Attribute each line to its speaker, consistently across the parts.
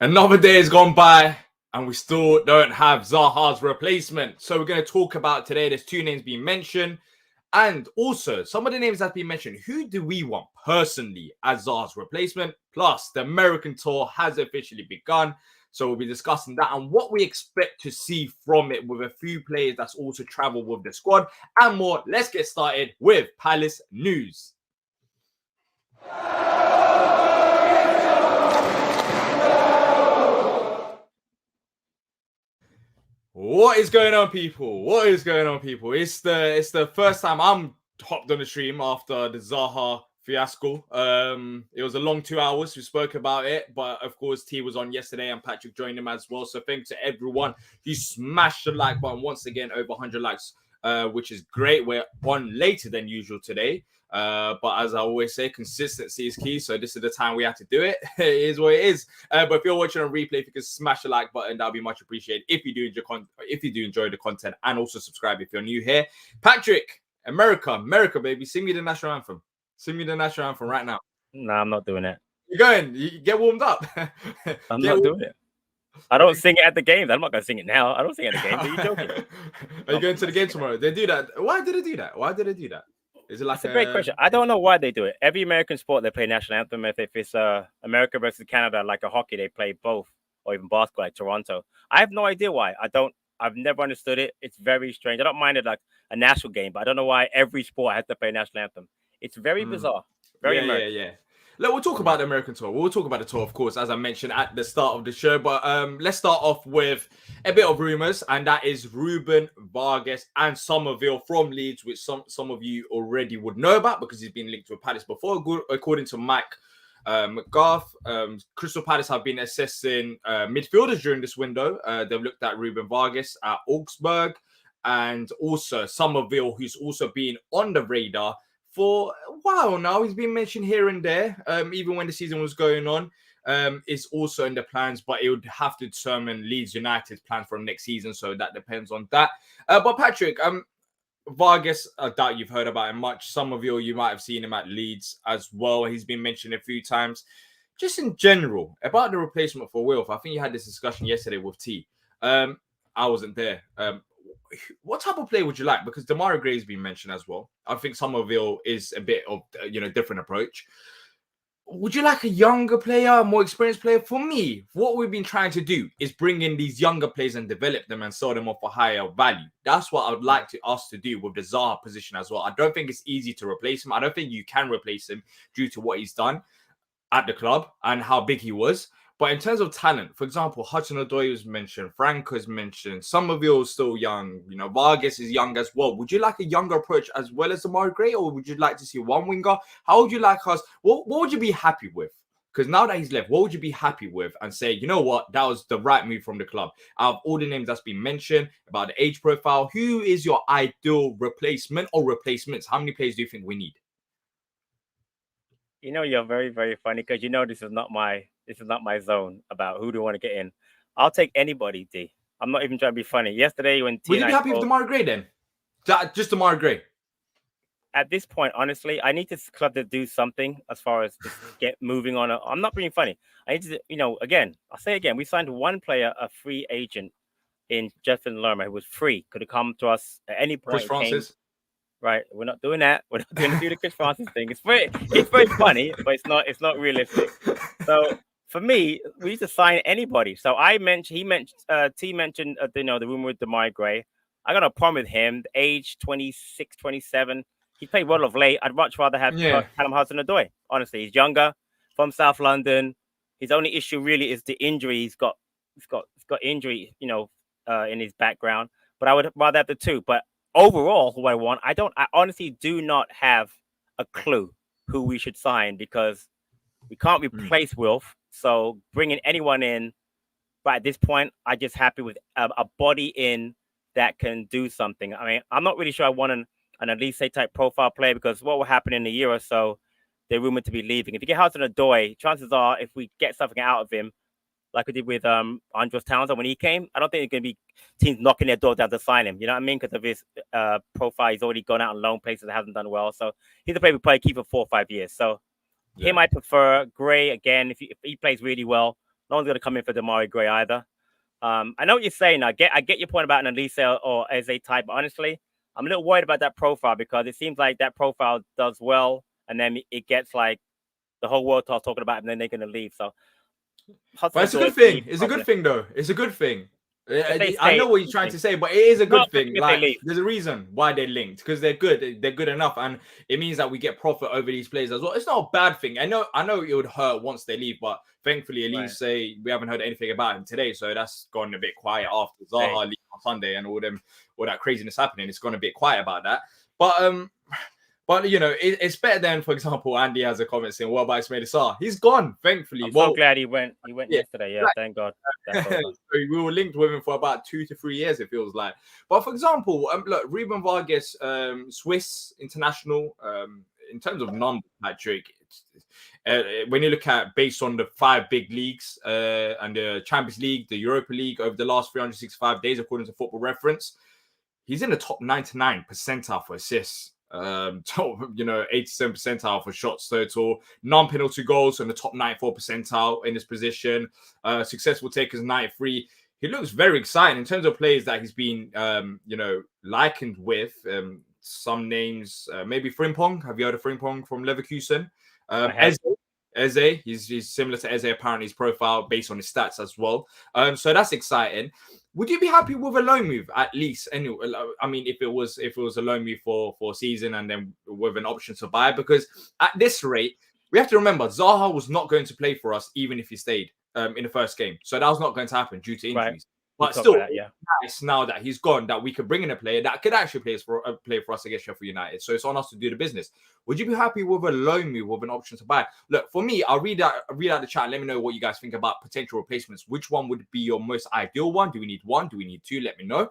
Speaker 1: Another day has gone by and we still don't have Zaha's replacement. So we're going to talk about today. There's two names being mentioned. And also, some of the names that have been mentioned, who do we want personally as Zaha's replacement? Plus, the American tour has officially begun. So we'll be discussing that and what we expect to see from it with a few players that's also traveled with the squad and more. Let's get started with Palace news. What is going on, people? What is going on, people? It's the first time I'm hopped on the stream after the Zaha fiasco. It was a long 2 hours. We spoke about it, but of course, T was on yesterday and Patrick joined him as well. So thanks to everyone who smashed the like button once again, over 100 likes, which is great. We're on later than usual today. But as I always say, consistency is key. So this is the time we have to do it. It is what it is. But if you're watching on replay, if you can smash the like button, that'll be much appreciated. If you do enjoy the content, and also subscribe if you're new here. Patrick, America, baby, sing me the national anthem. Sing me the national anthem right now.
Speaker 2: No, I'm not doing it.
Speaker 1: You're going. You get warmed up.
Speaker 2: I'm not doing it. I don't sing it at the games. I'm not going to sing it now. I don't sing it at the games. Are you joking?
Speaker 1: Are you going to the game tomorrow? They do that. Why did they do that? Is it like
Speaker 2: It's a great question. I don't know why they do it. Every American sport, they play national anthem. If it's America versus Canada, like a hockey, they play both, or even basketball, like Toronto. I have no idea why. I've never understood it. It's very strange. I don't mind it like a national game, but I don't know why every sport has to play national anthem. It's very bizarre. Very American.
Speaker 1: Yeah. Look, we'll talk about the American tour. We'll talk about the tour, of course, as I mentioned at the start of the show. But let's start off with a bit of rumours, and that is Ruben Vargas and Summerville from Leeds, which some of you already would know about because he's been linked with Palace before. According to Mike McGrath, Crystal Palace have been assessing midfielders during this window. They've looked at Ruben Vargas at Augsburg and also Summerville, who's also been on the radar for a while now. He's been mentioned here and there, even when the season was going on. It's also in the plans, but it would have to determine Leeds United's plan for next season, so that depends on that. But Patrick, Vargas, I doubt you've heard about him much. Some of you might have seen him at Leeds as well. He's been mentioned a few times. Just in general, about the replacement for Wilf, I think you had this discussion yesterday with T. I wasn't there. What type of player would you like? Because Demarai Gray's been mentioned as well. I think Summerville is a bit of different approach. Would you like a younger player, a more experienced player? For me, what we've been trying to do is bring in these younger players and develop them and sell them off for higher value. That's what I would like us to do with the Zaha position as well. I don't think it's easy to replace him. I don't think you can replace him due to what he's done at the club and how big he was. But in terms of talent, for example, Hudson-Odoi was mentioned, Franco is mentioned, Summerville is still young, Vargas is young as well. Would you like a younger approach as well as Demarai Gray, or would you like to see one winger? How would you like us? What would you be happy with? Because now that he's left, what would you be happy with and say, you know what, that was the right move from the club? Out of all the names that's been mentioned about the age profile, who is your ideal replacement or replacements? How many players do you think we need?
Speaker 2: You're very, very funny because this is not my zone about who do you want to get in. I'll take anybody, D. I'm not even trying to be funny. Yesterday when
Speaker 1: Would you be happy with Demarai Gray then? Just Demarai Gray.
Speaker 2: At this point, honestly, I need this club to do something as far as just get moving on. I'm not being funny. I need to, again, I'll say again, we signed one player, a free agent in Jefferson Lerma, who was free, could have come to us at any point.
Speaker 1: Chris Francis.
Speaker 2: Right, we're not doing that. We're not going to do the Chris Francis thing. It's very funny, but it's not realistic. So for me, we need to sign anybody. So T mentioned the rumor with Demarai Gray. I got a problem with him. The age 26, 27. He played well of late. I'd much rather have Callum Hudson-Odoi. Honestly, he's younger, from South London. His only issue really is the injury. He's got injury, in his background. But I would rather have the two. But overall, who I want, I honestly do not have a clue who we should sign because we can't replace Wilf. So bringing anyone in, but at this point, I'm just happy with a body in that can do something. I mean, I'm not really sure I want an Elise type profile player because what will happen in a year or so, they're rumored to be leaving. If you get Hudson-Odoi, chances are if we get something out of him, like we did with Andros Townsend when he came, I don't think there's going to be teams knocking their door down to sign him. You know what I mean? Because of his profile, he's already gone out on loan places that hasn't done well. So he's a player we probably keep for 4 or 5 years. So him I prefer. Gray, again, if he plays really well, No one's going to come in for Damari Gray either. I know what you're saying. I get your point about an Elisa or Eze type. But honestly, I'm a little worried about that profile because it seems like that profile does well, and then it gets like the whole world starts talking about it, and then they're going to leave. So,
Speaker 1: but it's a good thing. It's a good thing, though. It's a good thing. I know what you're trying to say, but it is a good thing. Like, there's a reason why they're linked because they're good. They're good enough, and it means that we get profit over these players as well. It's not a bad thing. I know it would hurt once they leave, but thankfully, Elise say we haven't heard anything about him today, so that's gone a bit quiet after Zaha leave on Sunday and all that craziness happening. It's gone a bit quiet about that, But you know, it's better than, for example, Andy has a comment saying, "What about Ismail Sarr? He's gone, thankfully."
Speaker 2: I'm so glad he went. He went yesterday. Yeah, thank God.
Speaker 1: So we were linked with him for about 2 to 3 years, it feels like. But for example, look, Ruben Vargas, Swiss international. In terms of numbers, Patrick, when you look at based on the 5 big leagues and the Champions League, the Europa League over the last 365 days, according to Football Reference, he's in the top 99 percentile for assists. Top, 87 percentile for shots total, non-penalty goals in the top 94 percentile in this position, successful takers 93. He looks very exciting in terms of players that he's been likened with. Some names, maybe Frimpong. Have you heard of Frimpong from Leverkusen? Eze, he's similar to Eze apparently, his profile based on his stats as well. So that's exciting. Would you be happy with a loan move at least? Anyway, I mean, if it was a loan move for a season and then with an option to buy, because at this rate, we have to remember Zaha was not going to play for us even if he stayed in the first game. So that was not going to happen due to injuries. Right. But still, nice now that he's gone, that we could bring in a player that could actually play for us against Sheffield United. So it's on us to do the business. Would you be happy with a loan move with an option to buy? Look, for me, I'll read out the chat and let me know what you guys think about potential replacements. Which one would be your most ideal one? Do we need one? Do we need two? Let me know.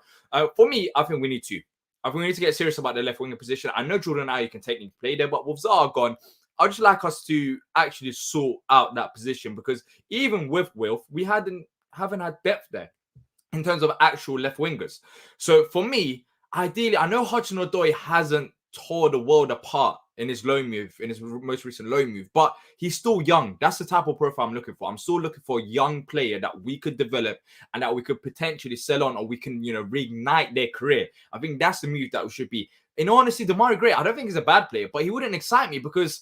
Speaker 1: For me, I think we need two. I think we need to get serious about the left winger position. I know Jordan Ayew can technically play there, but with Zaha gone, I'd just like us to actually sort out that position because even with Wilf, we haven't had depth there in terms of actual left wingers. So for me, ideally, I know Hudson-Odoi hasn't tore the world apart in his loan move, in his most recent loan move, but he's still young. That's the type of profile I'm looking for. I'm still looking for a young player that we could develop and that we could potentially sell on, or we can, reignite their career. I think that's the move that we should be. In honesty, Damari Gray, I don't think he's a bad player, but he wouldn't excite me because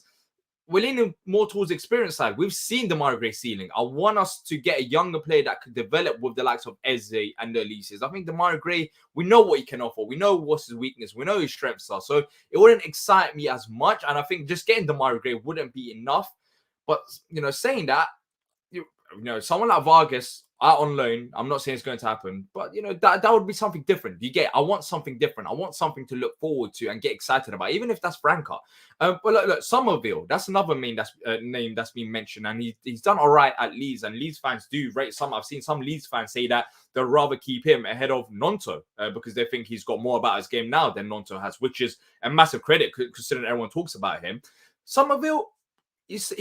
Speaker 1: we're leaning more towards the experience side. We've seen Damari Gray ceiling. I want us to get a younger player that could develop with the likes of Eze and the Elises. I think Damari Gray, we know what he can offer. We know what's his weakness. We know his strengths are. So it wouldn't excite me as much. And I think just getting Damari Gray wouldn't be enough. But, saying that, someone like Vargas out on loan, I'm not saying it's going to happen, but that would be something different. I want something different. I want something to look forward to and get excited about, even if that's Franca. But look, Summerville, that's another name that's been mentioned, and he's done all right at Leeds, and Leeds fans do rate some. I've seen some Leeds fans say that they'd rather keep him ahead of Nonto because they think he's got more about his game now than Nonto has, which is a massive credit considering everyone talks about him. Summerville, he's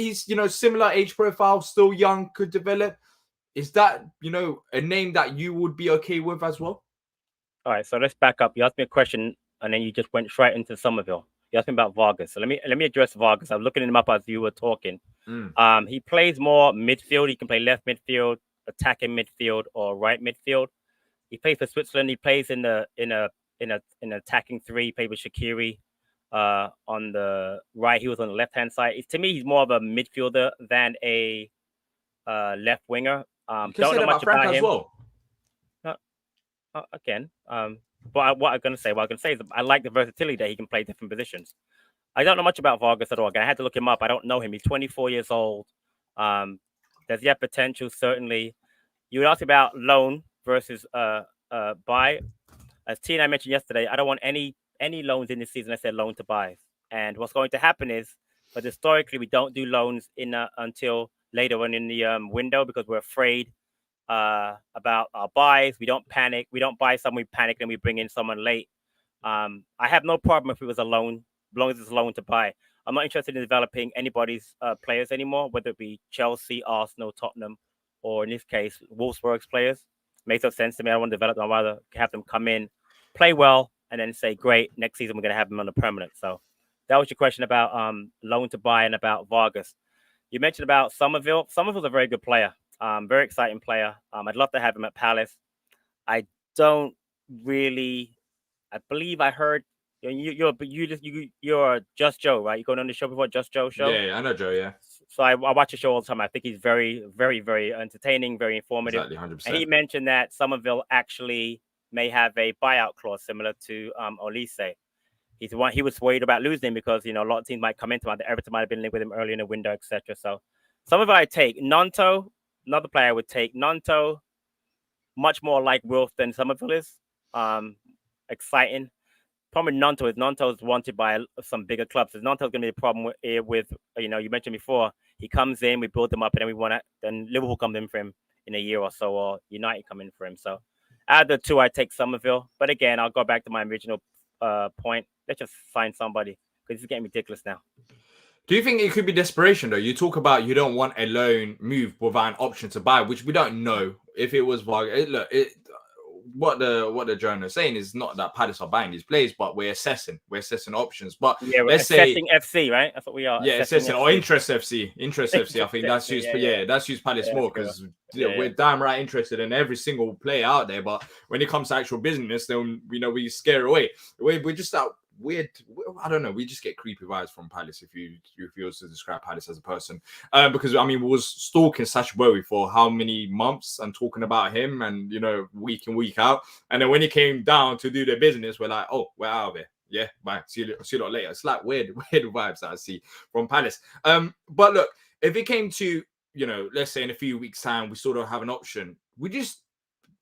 Speaker 1: similar age profile, still young, could develop. Is that, a name that you would be okay with as well?
Speaker 2: All right, so let's back up. You asked me a question, and then you just went straight into Summerville. You asked me about Vargas. So let me address Vargas. I'm looking him up as you were talking. He plays more midfield. He can play left midfield, attacking midfield, or right midfield. He plays for Switzerland. He plays in an attacking three. He played with Shaqiri on the right. He was on the left-hand side. To me, he's more of a midfielder than a left winger. Don't know much about him. As well. Again, but what I'm going to say is I like the versatility that he can play different positions. I don't know much about Vargas at all. Again, I had to look him up. I don't know him. He's 24 years old. Does he have potential? Certainly. You would ask about loan versus buy. As T and I mentioned yesterday, I don't want any loans in this season. I said loan to buys. And what's going to happen is, but historically, we don't do loans until later on in the window because we're afraid about our buys. We don't panic. We don't buy someone, we panic, and we bring in someone late. I have no problem if it was a loan, as long as it's a loan to buy. I'm not interested in developing anybody's players anymore, whether it be Chelsea, Arsenal, Tottenham, or in this case, Wolfsburg's players. Makes no sense to me. I want to develop them. I'd rather have them come in, play well, and then say, great, next season we're going to have them on the permanent. So that was your question about loan to buy and about Vargas. You mentioned about Summerville. Summerville's a very good player. Very exciting player. I'd love to have him at Palace. I don't really. I believe I heard you're Just Joe, right? You going on the show before Just Joe show?
Speaker 1: Yeah, I know Joe. Yeah,
Speaker 2: So I watch the show all the time. I think he's very, very, very entertaining, very informative.
Speaker 1: exactly, 100%.
Speaker 2: And he mentioned that Summerville actually may have a buyout clause similar to Olise. He was worried about losing because a lot of teams might come into him. Everton might have been linked with him early in the window, etc. So Summerville I take. Nonto, another player I would take. Nonto, much more like Wilf than Summerville is. Exciting. Problem with Nonto is wanted by some bigger clubs. So Nonto's going to be a problem with you mentioned before. He comes in, we build him up, and then we want to. Then Liverpool come in for him in a year or so, or United come in for him. So out of the two, I take Summerville. But again, I'll go back to my original point. Let's just sign somebody because it's getting ridiculous now.
Speaker 1: Do you think it could be desperation though? You talk about you don't want a loan move without an option to buy, which we don't know if it was Vargas. Look, what the journal is saying is not that Palace are buying these players, but we're assessing options. But
Speaker 2: yeah, we're
Speaker 1: let's
Speaker 2: assessing
Speaker 1: say
Speaker 2: FC, right? That's what we are.
Speaker 1: Yeah, assessing or Interest FC. Interest FC. I think that's used. That's used Palace more because we're damn right interested in every single player out there. But when it comes to actual business, then we scare away. We're just that weird. I don't know. We just get creepy vibes from Palace if you was to describe Palace as a person. Because I mean, we was stalking Sacha Bowie for how many months and talking about him and week in week out. And then when he came down to do their business, we're like, oh, we're out of here. Yeah, bye. See you lot later. It's like weird vibes that I see from Palace. But look, if it came to let's say in a few weeks' time, we sort of have an option. Would you just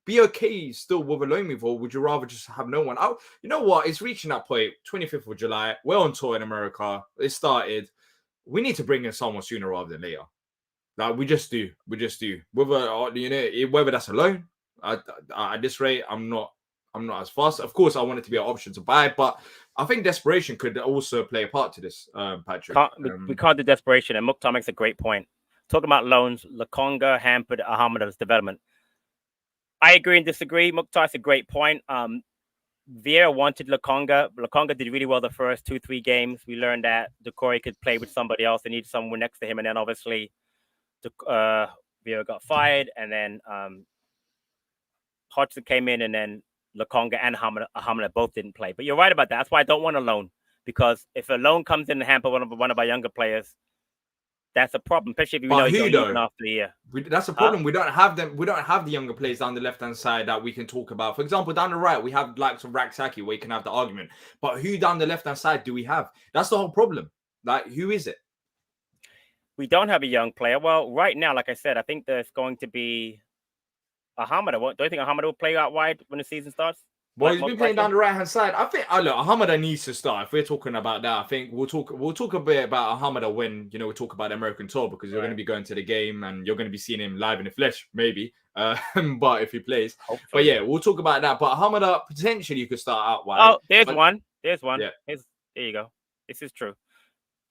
Speaker 1: be okay still with a loan move, or would you rather just have no one? Oh, you know what? It's reaching that point. 25th of July. We're on tour in America. It started. We need to bring in someone sooner rather than later. Like we just do. Whether that's a loan. At this rate, I'm not as fast. Of course, I want it to be an option to buy, but I think desperation could also play a part to this, Patrick.
Speaker 2: We can't do desperation, and Mukhtar makes a great point. Talking about loans, Lokonga hampered Ahmed's development. I agree and disagree. Mukhtar, it's a great point. Vieira wanted Lokonga. Lokonga did really well the first 2-3 games. We learned that Decore could play with somebody else. They needed someone next to him, and then obviously Vieira got fired, and then Hodgson came in, and then Lokonga and Ahmed both didn't play. But you're right about that. That's why I don't want a loan, because if a loan comes in and hamper one of our younger players, that's a problem, especially if you know he's going after a year.
Speaker 1: That's a problem. We don't have them. We don't have the younger players down the left-hand side that we can talk about. For example, down the right, we have likes of Raksaki where you can have the argument. But who down the left-hand side do we have? That's the whole problem. Like, who is it?
Speaker 2: We don't have a young player. Well, right now, like I said, I think there's going to be Ahmed. Don't you think Ahmed will play out wide when the season starts?
Speaker 1: Well, he's been playing down the right-hand side. I think, look, Ahmada needs to start. If we're talking about that, I think we'll talk a bit about Ahmada when, we talk about the American tour, because you're going to be going to the game and you're going to be seeing him live in the flesh, maybe. But if he plays. Hopefully. But yeah, we'll talk about that. But Ahmada, potentially you could start out wide.
Speaker 2: Oh, there's one. There's one. Yeah. There you go. This is true.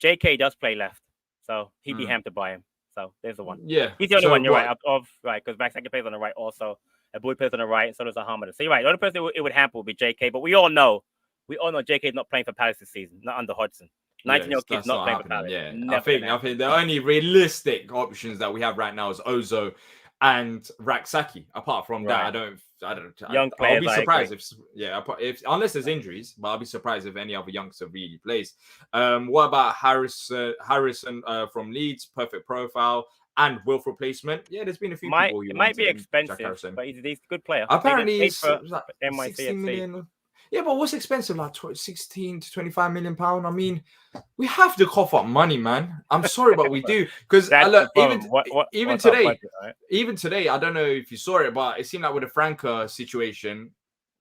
Speaker 2: JK does play left, so he'd be hampered by him. So there's the one.
Speaker 1: Yeah.
Speaker 2: He's the only one, you're right. Right, because Vaxaki plays on the right also. A boy plays on the right, and so does Ahmad. So you're right. The only person it would hamper would be JK. But we all know JK is not playing for Palace this season, not under Hodgson. 19-year-old kid's not playing for Palace.
Speaker 1: Yeah, I think the only realistic options that we have right now is Ozo and Raksaki. Apart from that, I don't.
Speaker 2: Young players.
Speaker 1: I'll be surprised if unless there's injuries, but I'll be surprised if any other youngster really plays. What about Harrison from Leeds? Perfect profile. And Wilf replacement. Yeah, there's been a few people.
Speaker 2: It might be expensive, but he's a good player.
Speaker 1: Apparently, it's like 16 million. Yeah, but what's expensive? Like 16 to 25 million pound. I mean, we have to cough up money, man. I'm sorry, but we do. Because even today, budget, right? Even today, I don't know if you saw it, but it seemed like with the Franca situation,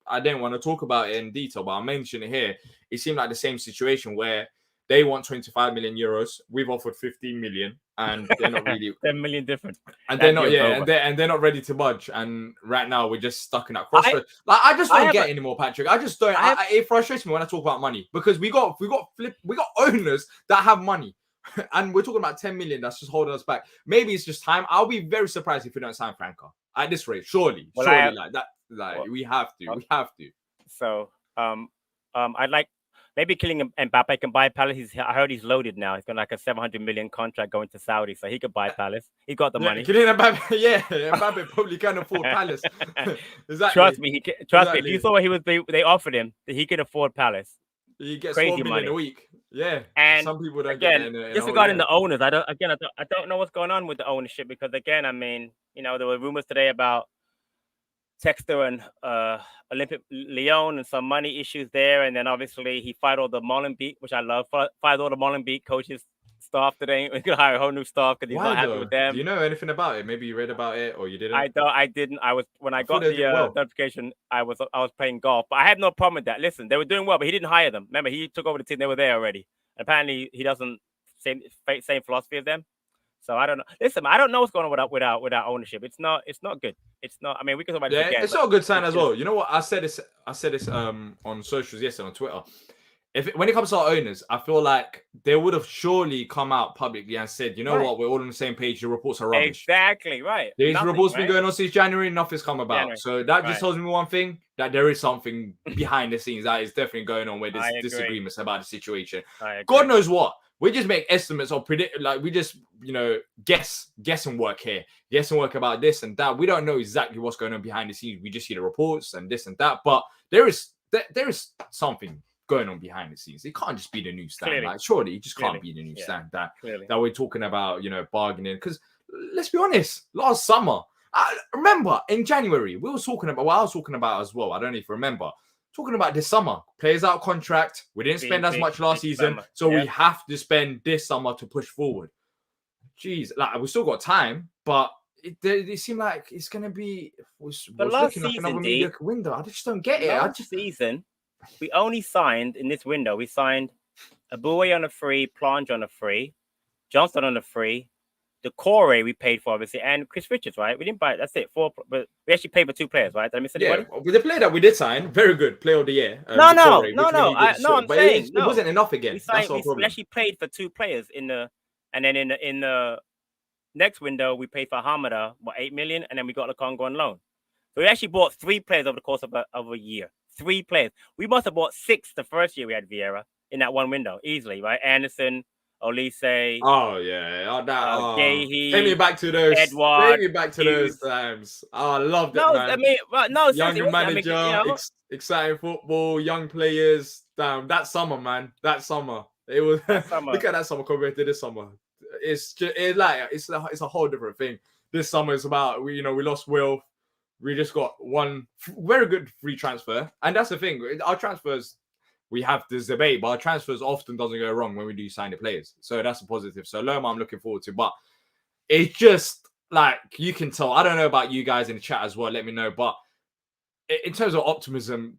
Speaker 1: I didn't want to talk about it in detail, but I'll mention it here. It seemed like the same situation where they want 25 million euros. We've offered 15 million, and they're not really
Speaker 2: 10 million different.
Speaker 1: And they're not, and they're not ready to budge. And right now we're just stuck in that crossroad. I just don't get anymore, Patrick. I just don't. It frustrates me when I talk about money, because we got owners that have money, and we're talking about 10 million that's just holding us back. Maybe it's just time. I'll be very surprised if we don't sign Franco at this rate. Surely, we have to.
Speaker 2: So, I'd like maybe killing Mbappe can buy Palace. I heard he's loaded now. He's got like a 700 million contract going to Saudi, so he could buy Palace. He got the money.
Speaker 1: Kylian Mbappe, yeah, Mbappe probably can afford Palace. Exactly.
Speaker 2: Trust me, trust me. If you saw what they offered him, that he could afford Palace.
Speaker 1: He gets
Speaker 2: Crazy
Speaker 1: 4 million
Speaker 2: money
Speaker 1: a week. Yeah,
Speaker 2: and
Speaker 1: some people don't
Speaker 2: again,
Speaker 1: get that.
Speaker 2: Just regarding the owners, I don't know what's going on with the ownership because again, I mean, there were rumors today about Texter and Olympic Lyon and some money issues there, and then obviously he fired all the Molenbeek, which I love. Fired all the Molenbeek coaches staff today. We're gonna hire a whole new staff because he's not happy with them.
Speaker 1: Do you know anything about it? Maybe you read about it or you didn't.
Speaker 2: I didn't. When I got the notification, I was playing golf, but I had no problem with that. Listen, they were doing well, but he didn't hire them. Remember, he took over the team; they were there already. Apparently, he doesn't same philosophy as them. So I don't know. Listen, I don't know what's going on without ownership. It's not good. It's not. I mean, we can talk about it again.
Speaker 1: It's not a good sign as well. You know what? I said this on socials yesterday on Twitter. When it comes to our owners, I feel like they would have surely come out publicly and said, you know what, we're all on the same page. The reports are rubbish.
Speaker 2: Exactly right.
Speaker 1: These reports been going on since January. Nothing's come about. So that just tells me one thing: that there is something behind the scenes that is definitely going on where there's disagreements about the situation. God knows what. We just make estimates or predict, like we just, guess and work here. Guess and work about this and that. We don't know exactly what's going on behind the scenes. We just see the reports and this and that. But there is something going on behind the scenes. It can't just be the newsstand.
Speaker 2: Clearly.
Speaker 1: Like, surely it just can't be the newsstand that we're talking about, bargaining. Because let's be honest, last summer, I remember in January, we were talking about what I was talking about as well. I don't even remember. Talking about this summer, players out contract. We didn't spend as much last season, so we have to spend this summer to push forward. Jeez, like we still got time, but it seemed like it's gonna be.
Speaker 2: But last season, like another
Speaker 1: mediocre window. I just don't get it.
Speaker 2: Last season, we only signed in this window. We signed Aboué on a free, Plange on a free, Johnston on a free. The core we paid for, obviously, and Chris Richards, right? We didn't buy it. That's it. But we actually paid for 2 players, right? Did I miss anybody?
Speaker 1: Yeah, with the player that we did sign, very good player of the year.
Speaker 2: I'm saying
Speaker 1: it wasn't enough again.
Speaker 2: We actually paid for 2 players in the next window. We paid for Hamada 8 million, and then we got Lukonga on loan. So we actually bought 3 players over the course of a year. 3 players. We must have bought 6 the first year we had Vieira in that one window easily, right? Anderson. Olise.
Speaker 1: Oh yeah,
Speaker 2: Gahey,
Speaker 1: take me back to those.
Speaker 2: Edward,
Speaker 1: take me back to those times. Oh, I loved it, man.
Speaker 2: I mean,
Speaker 1: young manager, exciting football, young players. Damn, that summer, man. That summer, it was. Look at that summer compared to this summer. It's just it's a whole different thing. This summer is about we lost Will. We just got one very good free transfer, and that's the thing. Our transfers. We have this debate, but our transfers often doesn't go wrong when we do sign the lplayers. So that's a positive. So Lerma, I'm looking forward to. But it's just like you can tell. I don't know about you guys in the chat as well. Let me know. But in terms of optimism,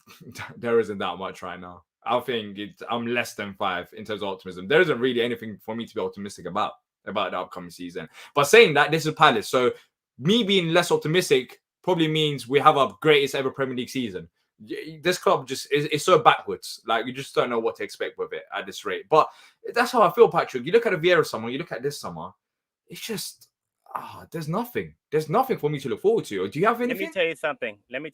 Speaker 1: there isn't that much right now. I think I'm less than 5 in terms of optimism. There isn't really anything for me to be optimistic about the upcoming season. But saying that, this is Palace. So me being less optimistic probably means we have our greatest ever Premier League season. This club just is so backwards. Like, you just don't know what to expect with it at this rate. But that's how I feel, Patrick. You look at the Vieira summer, you look at this summer, it's just there's nothing. There's nothing for me to look forward to. Or do you have anything?
Speaker 2: Let me tell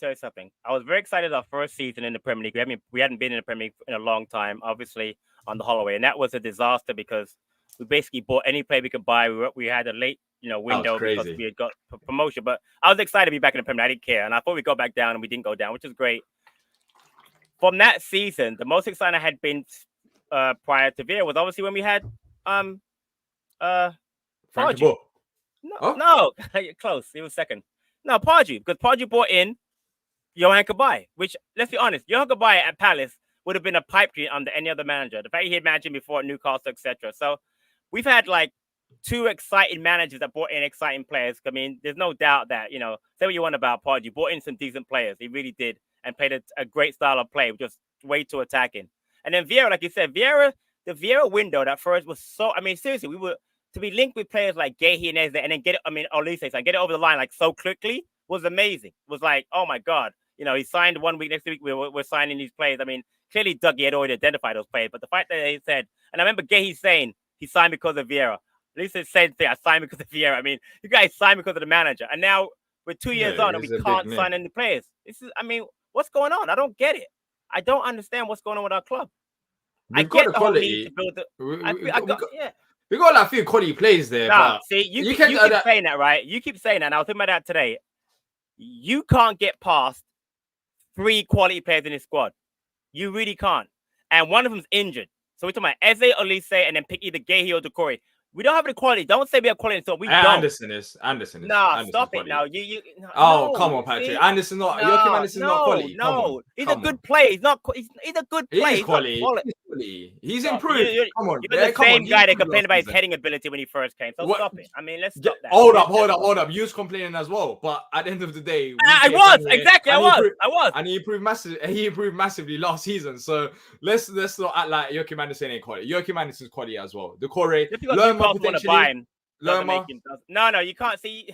Speaker 2: you something. I was very excited our first season in the Premier League. We hadn't been in the Premier League in a long time, obviously, on the Holloway. And that was a disaster because we basically bought any player we could buy. We had a late window because we had got promotion. But I was excited to be back in the Premier League. I didn't care. And I thought we'd go back down, and we didn't go down, which is great. From that season, the most exciting I had been prior to Vieira was obviously when we had Pardew. No, you're close. He was second. No, Pardew, because Pardew brought in Johan Cabaye, which, let's be honest, Johan Cabaye at Palace would have been a pipe dream under any other manager. The fact he had managed him before at Newcastle, etc. So we've had like 2 exciting managers that brought in exciting players. I mean, there's no doubt that, say what you want about Pardew, brought in some decent players. He really did. And played a great style of play, just way too attacking. And then Vieira, like you said, the Vieira window that first was so. I mean, seriously, we were to be linked with players like Gahey and Eze, and then get it over the line like so quickly was amazing. It was like, oh my God, he signed 1 week. Next week we're signing these players. I mean, clearly Dougie had already identified those players, but the fact that they said, and I remember Gahey saying he signed because of Vieira. At least the same thing. I signed because of Vieira. I mean, you guys signed because of the manager, and now we're 2 years on and we can't sign any players. What's going on? I don't get it. I don't understand what's going on with our club. I
Speaker 1: We've got
Speaker 2: get
Speaker 1: the
Speaker 2: the whole need to
Speaker 1: quality.
Speaker 2: build.
Speaker 1: We got like a few quality players there.
Speaker 2: Nah,
Speaker 1: But
Speaker 2: see, you keep
Speaker 1: can't.
Speaker 2: saying that, right? You keep saying that. And I was thinking about that today. You can't get past 3 quality players in this squad. You really can't. And one of them's injured. So we're talking about Eze, Olise, and then pick either Gehi or Decore. We don't have any quality. Don't say we have quality. So we don't.
Speaker 1: Anderson is.
Speaker 2: Nah,
Speaker 1: Anderson's
Speaker 2: stop
Speaker 1: quality.
Speaker 2: it now.
Speaker 1: Oh,
Speaker 2: no,
Speaker 1: come on, Patrick.
Speaker 2: see?
Speaker 1: Anderson not. Joachim Anderson's not quality. Come on.
Speaker 2: He's a good player. He's not. He's a good player.
Speaker 1: He's quality. He's improved. Come on.
Speaker 2: You're the same guy that complained about his heading ability when he first came. So stop it. I mean, let's stop that.
Speaker 1: Hold up. You was complaining as well. But at the end of the day,
Speaker 2: I was.
Speaker 1: And he improved massively last season. So let's not act like Joachim Anderson ain't quality. Joachim Anderson's quality as well. Decore, Lerma potentially. Lerma.
Speaker 2: No, you can't see.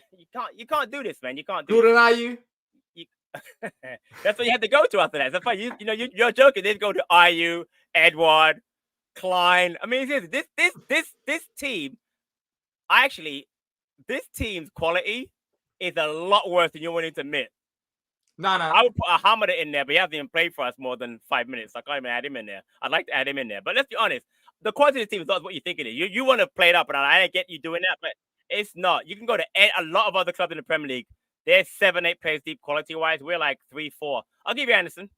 Speaker 2: You can't do this, man. You can't do
Speaker 1: Jordan Ayew.
Speaker 2: That's what you have to go to after that. So far, you're joking. They go to Ayew, Edward, Klein. I mean, this team. This team's quality is a lot worse than you're willing to admit.
Speaker 1: No.
Speaker 2: I would put a Hamada in there, but he hasn't even played for us more than 5 minutes. So I can't even add him in there. I'd like to add him in there, but let's be honest. The quality of the team is not what you think it is. You want to play it up, and I get you doing that, but it's not. You can go to a lot of other clubs in the Premier League. They're 7-8 players deep quality-wise. We're like 3-4. I'll give you Anderson.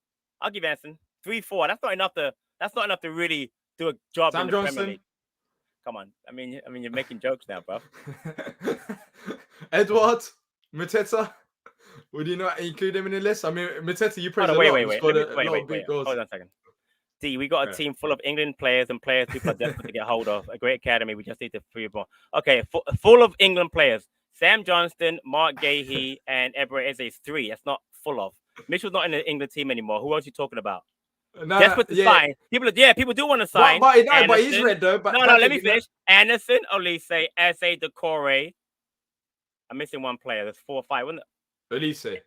Speaker 2: 3-4. That's not enough to really do a job in the Premier League. Come on. I mean, you're making jokes now, bro.
Speaker 1: Edward, Mateta. Would you not include him in the list? I mean, Mateta, you praise
Speaker 2: wait.
Speaker 1: Hold
Speaker 2: on a second. See, we got a team full of England players and players people are desperate to get hold of. A great academy. We just need to free more. Okay, full of England players. Sam Johnston, Mark Gehi, and Ebre Eze is 3. That's not full of. Mitchell's not in the England team anymore. Who else are you talking about? Desperate to sign. People do want to sign.
Speaker 1: But he's red though. But
Speaker 2: let me finish. Anderson, Olise, Eze, Decore. I'm missing one player. There's 4 or 5, wasn't it?
Speaker 1: Olise.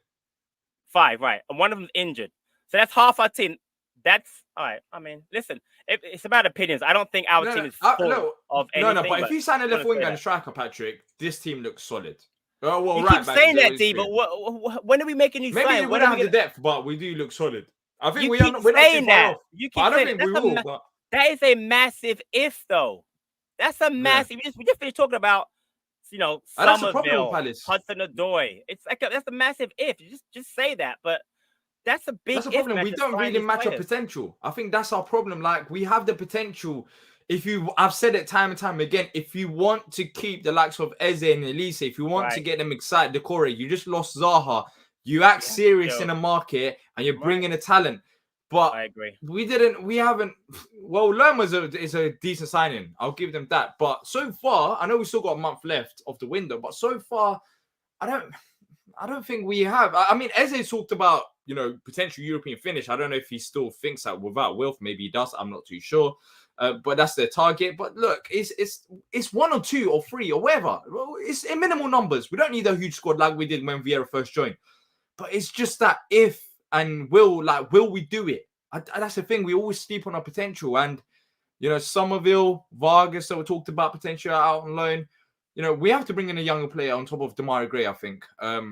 Speaker 2: 5, right. And one of them's injured. So that's half our team. That's all right. I mean, listen, it's about opinions. I don't think our team is full of anything.
Speaker 1: No, but if you sign a left winger and striker, Patrick, this team looks solid. Well,
Speaker 2: you keep saying that, D, but when are we making these signs?
Speaker 1: Maybe we don't have the depth, but we do look solid. I think we're not too far off.
Speaker 2: I don't think we will. But that is a massive if, though. That's a massive. We just finished talking about, Summerville, Hudson-Odoi. It's like that's a massive if. You just say that, but. That's a big
Speaker 1: problem. We don't really match our potential. I think that's our problem. Like, we have the potential. I've said it time and time again, if you want to keep the likes of Eze and Olise, if you want to get them excited, Decore, you just lost Zaha. You act serious in the market and you're bringing a talent. But
Speaker 2: I agree.
Speaker 1: We haven't. Well, Lerma is a decent signing. I'll give them that. But so far, I know we still got a month left of the window, but so far, I don't think we have. I mean, Eze talked about, potential European finish. I don't know if he still thinks that without Wilf. Maybe he does. I'm not too sure. But that's their target. But look, it's 1 or 2 or 3 or whatever. It's in minimal numbers. We don't need a huge squad like we did when Vieira first joined. But it's just that if and will we do it? That's the thing. We always sleep on our potential. And, Summerville, Vargas, that we talked about potential out on loan. We have to bring in a younger player on top of Demarai Gray, I think.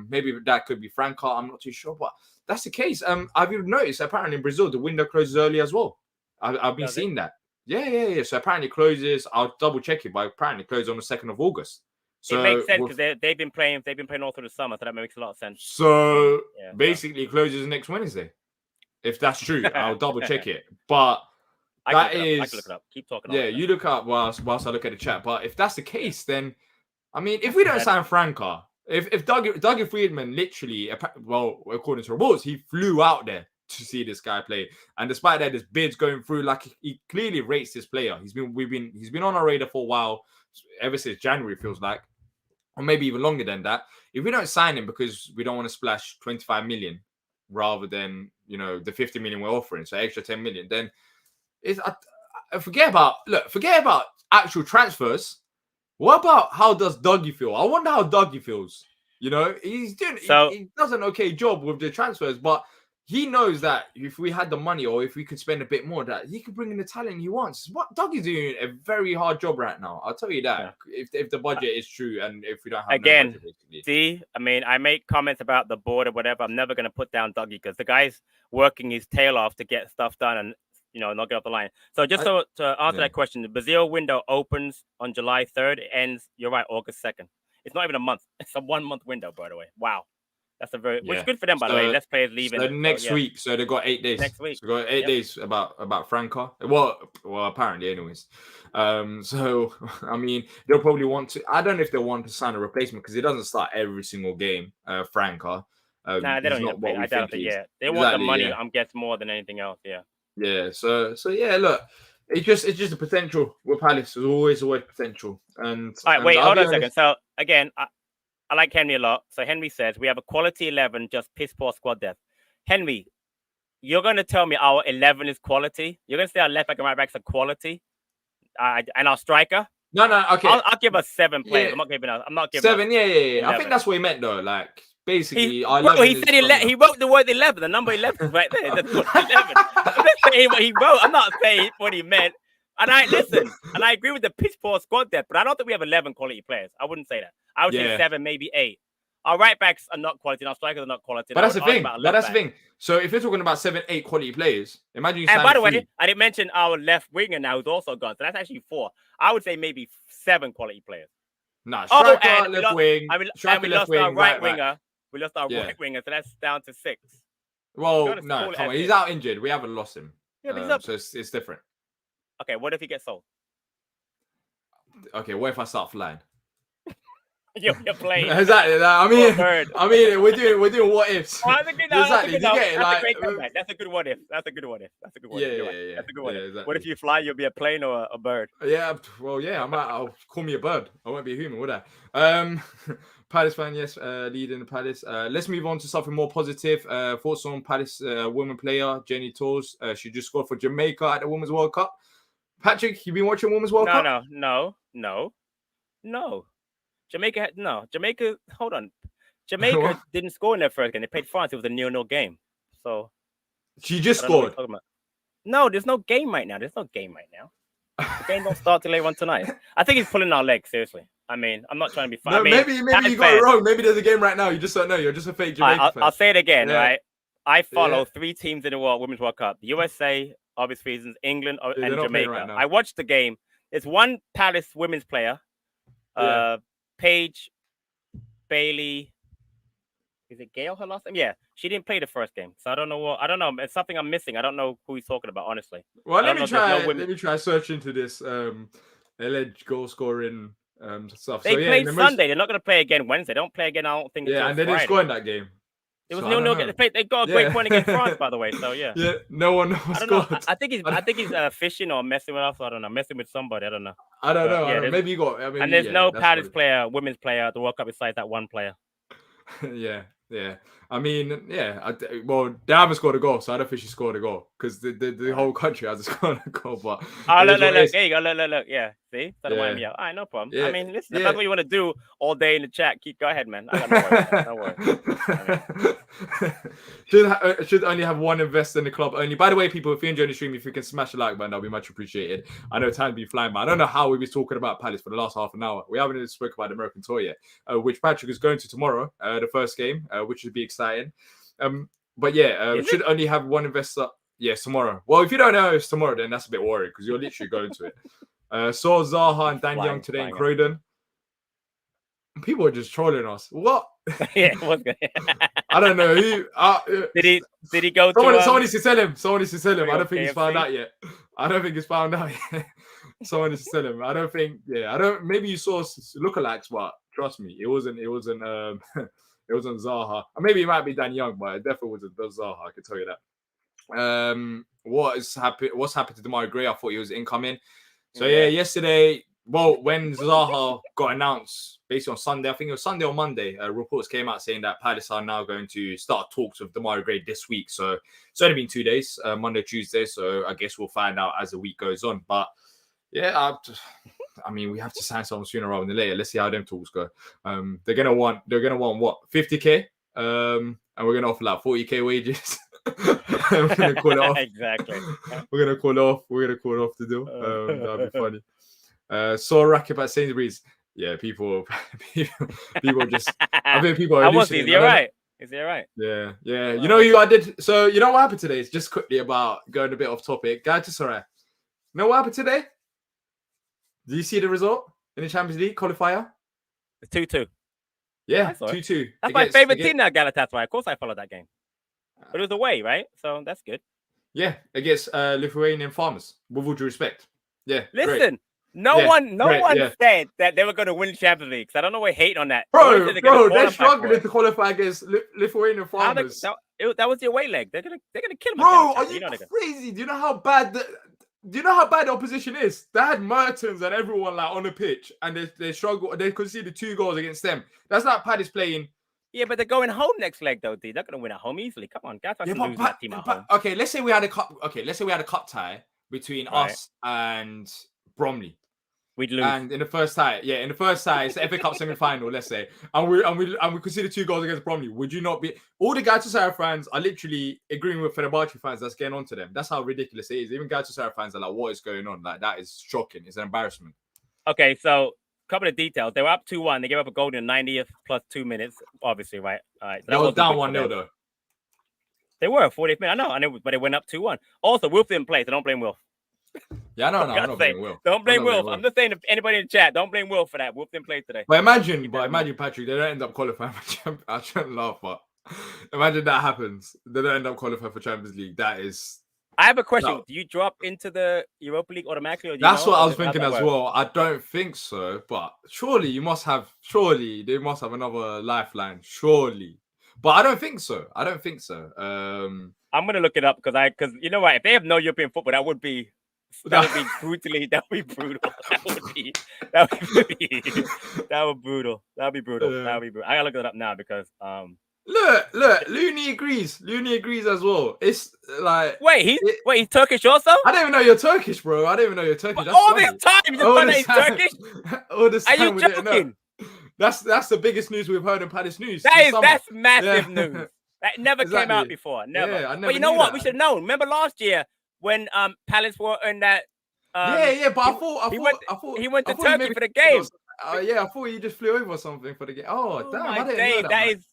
Speaker 1: Maybe that could be Franca. I'm not too sure, but that's the case. Have you noticed, apparently in Brazil, the window closes early as well? I've been seeing that. Yeah. So apparently closes, I'll double check it, but apparently closes on the 2nd of August. So
Speaker 2: it makes sense because they've been playing all through the summer, so that makes a lot of sense.
Speaker 1: So basically it closes next Wednesday. If that's true, I'll double check it. But I can look it up. Keep talking. Yeah, you look up whilst I look at the chat. But if that's the case, then I mean, if we don't sign Franca, if Dougie Friedman literally, well, according to reports, he flew out there to see this guy play, and despite that, there's bids going through. Like, he clearly rates this player. He's been on our radar for a while, ever since January, it feels like, or maybe even longer than that. If we don't sign him because we don't want to splash 25 million rather than the 50 million we're offering, so extra 10 million, then forget about actual transfers. What about how does Dougie feel? I wonder how Dougie feels. He does an okay job with the transfers, but he knows that if we had the money or if we could spend a bit more, that he could bring in the talent he wants. What Dougie's doing a very hard job right now. I'll tell you that. Yeah. If the budget is true and if we don't have
Speaker 2: no budget, I make comments about the board or whatever. I'm never going to put down Dougie because the guy's working his tail off to get stuff done, and not get off the line. So just to answer that question, the Brazil window opens on July 3rd. It ends, you're right, August 2nd. It's not even a month. It's a 1 month window, by the way. Wow. That's which is good for them, by the way. Less players leaving.
Speaker 1: So next week, so they've got 8 days.
Speaker 2: Next week.
Speaker 1: So they've got 8 days about Franca. Well, apparently, anyways. So I mean, they'll probably want to. I don't know if they want to sign a replacement because it doesn't start every single game. Franca.
Speaker 2: Nah, they don't need to pay. I doubt it. Yeah, they want the money. I'm guessing more than anything else. Yeah.
Speaker 1: Yeah. So yeah. Look, it's just the potential with Palace. There's always potential. And
Speaker 2: all right, wait, hold on a second. So again, I like Henry a lot. So Henry says we have a quality 11, just piss poor squad depth. Henry, you're going to tell me our 11 is quality? You're going to say our left back and right backs are quality? And our striker?
Speaker 1: No, okay.
Speaker 2: I'll give us 7 players.
Speaker 1: Yeah.
Speaker 2: I'm not giving
Speaker 1: 7. Yeah. I think that's what he meant though. Like basically,
Speaker 2: he said he wrote the word 11. The number 11 is right there. That's 11. I'm just saying what he wrote. I'm not saying what he meant. And I agree with the piss poor squad depth, but I don't think we have 11 quality players. I wouldn't say that. I would say 7, maybe 8. Our right backs are not quality, and our strikers are not quality.
Speaker 1: But that's the thing. That's the thing. So if you're talking about 7, 8 quality players, imagine you.
Speaker 2: And by the way, I didn't mention our left winger now, who's also gone. So that's actually 4. I would say maybe 7 quality players.
Speaker 1: No, striker, left wing.
Speaker 2: We lost our right winger. We lost our right winger, so that's down to 6.
Speaker 1: Well, no, come on. He's out injured. We haven't lost him.
Speaker 2: Yeah, but he's up.
Speaker 1: So it's different.
Speaker 2: Okay, what if he gets sold?
Speaker 1: Okay, what if I start flying?
Speaker 2: You're playing.
Speaker 1: Exactly. I mean, we're doing what ifs.
Speaker 2: Oh, that's a good,
Speaker 1: exactly.
Speaker 2: That's a good what if. That's a good what if. That's a good one.
Speaker 1: Yeah.
Speaker 2: That's a good one.
Speaker 1: Yeah, exactly.
Speaker 2: What if you fly? You'll be a plane or a bird.
Speaker 1: Yeah. Well, yeah. I'll call me a bird. I won't be a human, would I? Palace fan, yes, leading the Palace. Let's move on to something more positive. Thoughts on Palace women player Jenny Toles. She just scored for Jamaica at the Women's World Cup. Patrick, you been watching Women's World Cup?
Speaker 2: No. Jamaica, hold on. Jamaica didn't score in their first game. They played France. It was a 0-0 game. So
Speaker 1: she just scored.
Speaker 2: No, there's no game right now. The game don't start till later on tonight. I think he's pulling our leg, seriously. I mean, I'm not trying to be funny.
Speaker 1: No, maybe you got it wrong. Maybe there's a game right now. You just don't know. You're just a fake Jamaican fan.
Speaker 2: I'll say it again, right? I follow 3 teams in the Women's World Cup. The USA, obvious reasons, England, and Jamaica. Right, I watched the game. There's one Palace women's player, Paige Bailey. Is it Gail, her last name? Yeah, she didn't play the first game, so I don't know. It's something I'm missing. I don't know who he's talking about, honestly.
Speaker 1: Well, let me try search into this alleged goal scoring stuff.
Speaker 2: They played Sunday. They're not going to play again Wednesday. They don't play again. I don't think.
Speaker 1: Yeah, and they didn't score in that game.
Speaker 2: It was 0-0. They got a great point against France, by the way. So yeah.
Speaker 1: Yeah, no one scored.
Speaker 2: I think he's fishing or messing with us. I don't know. Messing with somebody. I don't know.
Speaker 1: I don't know. Maybe you got.
Speaker 2: And there's no Palace player, women's player at the World Cup besides that one player.
Speaker 1: Yeah. I mean, well, they haven't scored a goal, so I don't think she scored a goal because the whole country hasn't scored a goal. But
Speaker 2: look, there you go, look, yeah, see, that's why I'm here. All right, no problem. Yeah. I mean, listen, if that's what you want to do all day in the chat, go ahead, man. I got no worry.
Speaker 1: Should only have one investor in the club only. By the way, people, if you enjoy the stream, if you can smash a like button, that'll be much appreciated. I know time be flying, but I don't know how we was talking about Palace for the last half an hour. We haven't even spoken about the American tour yet, which Patrick is going to tomorrow, the first game, which would be exciting. But should only have one investor. Yes, tomorrow. Well, if you don't know it's tomorrow, then that's a bit worried because you're literally going to it. Saw Zaha and Dan Young today in Croydon. People are just trolling us. What?
Speaker 2: Yeah, what's good?
Speaker 1: I don't know who.
Speaker 2: Did he go?
Speaker 1: Someone needs to tell him. I don't think he's found out yet. Someone needs to tell him. I don't think. Yeah, I don't. Maybe you saw lookalikes, but trust me, it wasn't. It wasn't Zaha. Or maybe it might be Dan Young, but it definitely wasn't Zaha. I can tell you that. What's happened to Demarai Gray? I thought he was incoming. So yesterday, well, when Zaha got announced, basically on Sunday, I think it was Sunday or Monday, reports came out saying that Palace are now going to start talks with Demarai Gray this week. So it's only been 2 days, Monday, Tuesday. So I guess we'll find out as the week goes on. But yeah, I mean, we have to sign someone sooner rather than later. Let's see how them talks go. They're gonna want what 50k, and we're gonna offer like 40k wages. We're gonna call it off.
Speaker 2: Exactly.
Speaker 1: We're gonna call it off the deal. That'd be funny. Saw Rakib at Sainsbury's. Yeah, people just. I think people are.
Speaker 2: You're right. Is he all right?
Speaker 1: Yeah. You know, I did. So you know what happened today? It's just quickly about going a bit off topic. Galatasaray. You know what happened today? Did you see the result in the Champions League qualifier?
Speaker 2: It's 2-2.
Speaker 1: Yeah, 2-2.
Speaker 2: That's my favorite team now, Galatasaray. Of course, I followed that game. But it was away, right? So that's good.
Speaker 1: Yeah, against Lithuanian farmers. With all due respect. Yeah.
Speaker 2: Listen,
Speaker 1: great.
Speaker 2: no one said that they were going to win the Champions League. So I don't know why hate on that.
Speaker 1: Bro, they're struggling to qualify against Lithuanian farmers.
Speaker 2: That was the away leg. They're gonna kill them.
Speaker 1: Bro, are you crazy? Do you know how bad the opposition is? They had Mertens and everyone like on the pitch, and they struggled. They conceded 2 goals against them. That's like Paddy's playing.
Speaker 2: Yeah, but they're going home next leg though, D. They're gonna win at home easily. Come on, guys, lose that team at home.
Speaker 1: Okay, let's say we had a cup. Okay, let's say we had a cup tie between us and Bromley.
Speaker 2: We'd lose.
Speaker 1: And in the first tie, it's the FA Cup semi-final, let's say, and we conceded 2 goals against Bromley. Would you not be? All the Galatasaray fans are literally agreeing with Fenerbahce fans. That's getting on to them. That's how ridiculous it is. Even Galatasaray fans are like, "What is going on?" Like that is shocking. It's an embarrassment.
Speaker 2: Okay, so couple of details. They were up 2-1. They gave up a goal in the 90th plus 2 minutes. Obviously, right? All right. So
Speaker 1: they were down 1-0 though.
Speaker 2: They were 40th minute. I know, but they went up 2-1. Also, Wilf didn't play, so don't blame Wilf.
Speaker 1: Yeah, no, I'm not blaming Wilf.
Speaker 2: Don't blame Wilf. I'm just saying, if anybody in the chat, don't blame Wilf for that. Wilf didn't play today.
Speaker 1: But imagine, Patrick, they don't end up qualifying for Champions. I shouldn't laugh, but imagine that happens. They don't end up qualifying for Champions League. That is.
Speaker 2: I have a question. No. Do you drop into the Europa League automatically? Or
Speaker 1: That's what I was thinking as well. I don't think so, but surely they must have another lifeline. Surely. But I don't think so. I'm
Speaker 2: gonna look it up because you know what? If they have no European football, that would be brutal. That would be brutal. Yeah. I gotta look it up now because
Speaker 1: Look, Looney agrees as well. It's like
Speaker 2: wait, he's Turkish also?
Speaker 1: I don't even know you're Turkish, bro. I don't even know you're Turkish.
Speaker 2: That's all funny. This time you just find out he's Turkish?
Speaker 1: All this time
Speaker 2: are you joking?
Speaker 1: That's the biggest news we've heard in Palace News.
Speaker 2: That's massive news. That never came out before. Never. Yeah, but you know what? We should have known. Remember last year when Palace were in that
Speaker 1: but I thought
Speaker 2: he went to Turkey for the game.
Speaker 1: I thought he just flew over something for the game. Oh damn, I didn't know
Speaker 2: that is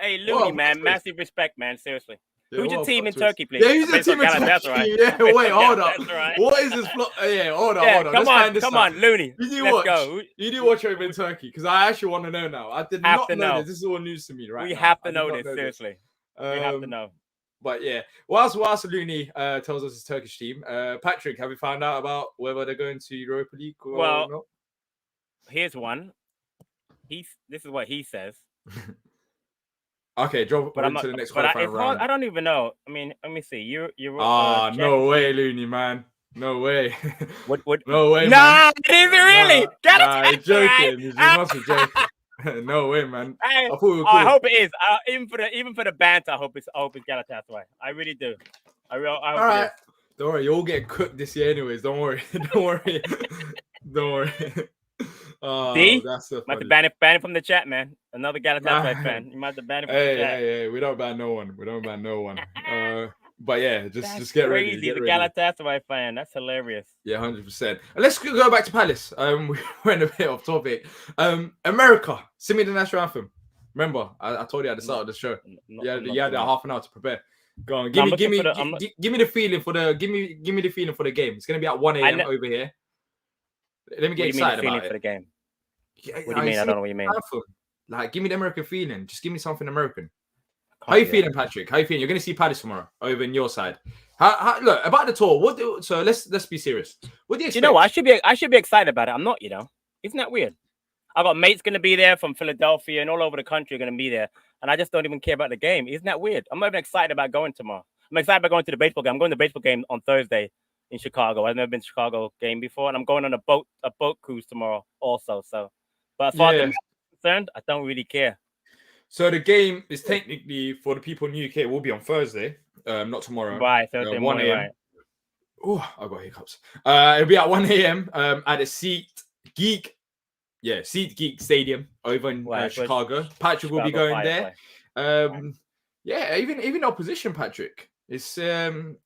Speaker 2: hey, Looney, man, massive respect, man. Seriously.
Speaker 1: Yeah,
Speaker 2: who's your team in Turkey, please?
Speaker 1: Yeah, who's your team in Turkey? That's right. Yeah, wait, hold up. Right. What is this? Hold on.
Speaker 2: Come on, Looney.
Speaker 1: Let's go. You do watch over in Turkey because I actually want to know now. I did not know this. This is all news to me, right?
Speaker 2: We have to know this, seriously. We have to know.
Speaker 1: But yeah, whilst Looney tells us his Turkish team, Patrick, have you found out about whether they're going to Europa League or not?
Speaker 2: Here's one. This is what he says.
Speaker 1: Okay, drop into the next qualifying round.
Speaker 2: I don't even know. I mean, let me see. You're
Speaker 1: no way, Looney, man. No way.
Speaker 2: What?
Speaker 1: No way,
Speaker 2: nah, man. Is it really?
Speaker 1: He's joking. He must be joking. No way, man. I
Speaker 2: hope it is. Even for the banter, I hope it's Galatasaray. I really do. I hope
Speaker 1: all right. Don't worry, you'll get cooked this year anyways. Don't worry.
Speaker 2: D, might have to ban it from the chat, man. Another Galatasaray fan. You might have to ban it from the chat.
Speaker 1: Hey, we don't ban no one. But yeah, just get ready.
Speaker 2: Crazy, the Galatasaray fan. That's hilarious.
Speaker 1: Yeah, 100%. Let's go back to Palace. We went a bit off topic. America, sing me the national anthem. Remember, I told you at the start of the show. You had half an hour to prepare. Go on, give me the feeling for the the game. It's gonna be at 1 a.m. over here. Let me get excited about it.
Speaker 2: For the game. What do you mean? I don't know what you mean.
Speaker 1: Like, give me the American feeling. Just give me something American. How you feeling, Patrick? How you feeling? You're going to see Palace tomorrow over in your side. Look about the tour. So let's be serious. What do you expect?
Speaker 2: You know what? I should be excited about it. I'm not. Isn't that weird? I got mates going to be there from Philadelphia and all over the country going to be there, and I just don't even care about the game. Isn't that weird? I'm not even excited about going tomorrow. I'm excited about going to the baseball game. I'm going to the baseball game on Thursday in Chicago. I've never been to Chicago game before, and I'm going on a boat cruise tomorrow also. So, but as far as I'm concerned, I don't really care.
Speaker 1: So the game is technically for the people in the UK will be on Thursday, not tomorrow.
Speaker 2: Right, Thursday morning, right.
Speaker 1: Oh, I got hiccups. It'll be at 1 a.m. At a Seat Geek Stadium over in Chicago. Patrick will be going there. Even opposition, Patrick. It's
Speaker 2: Colombian,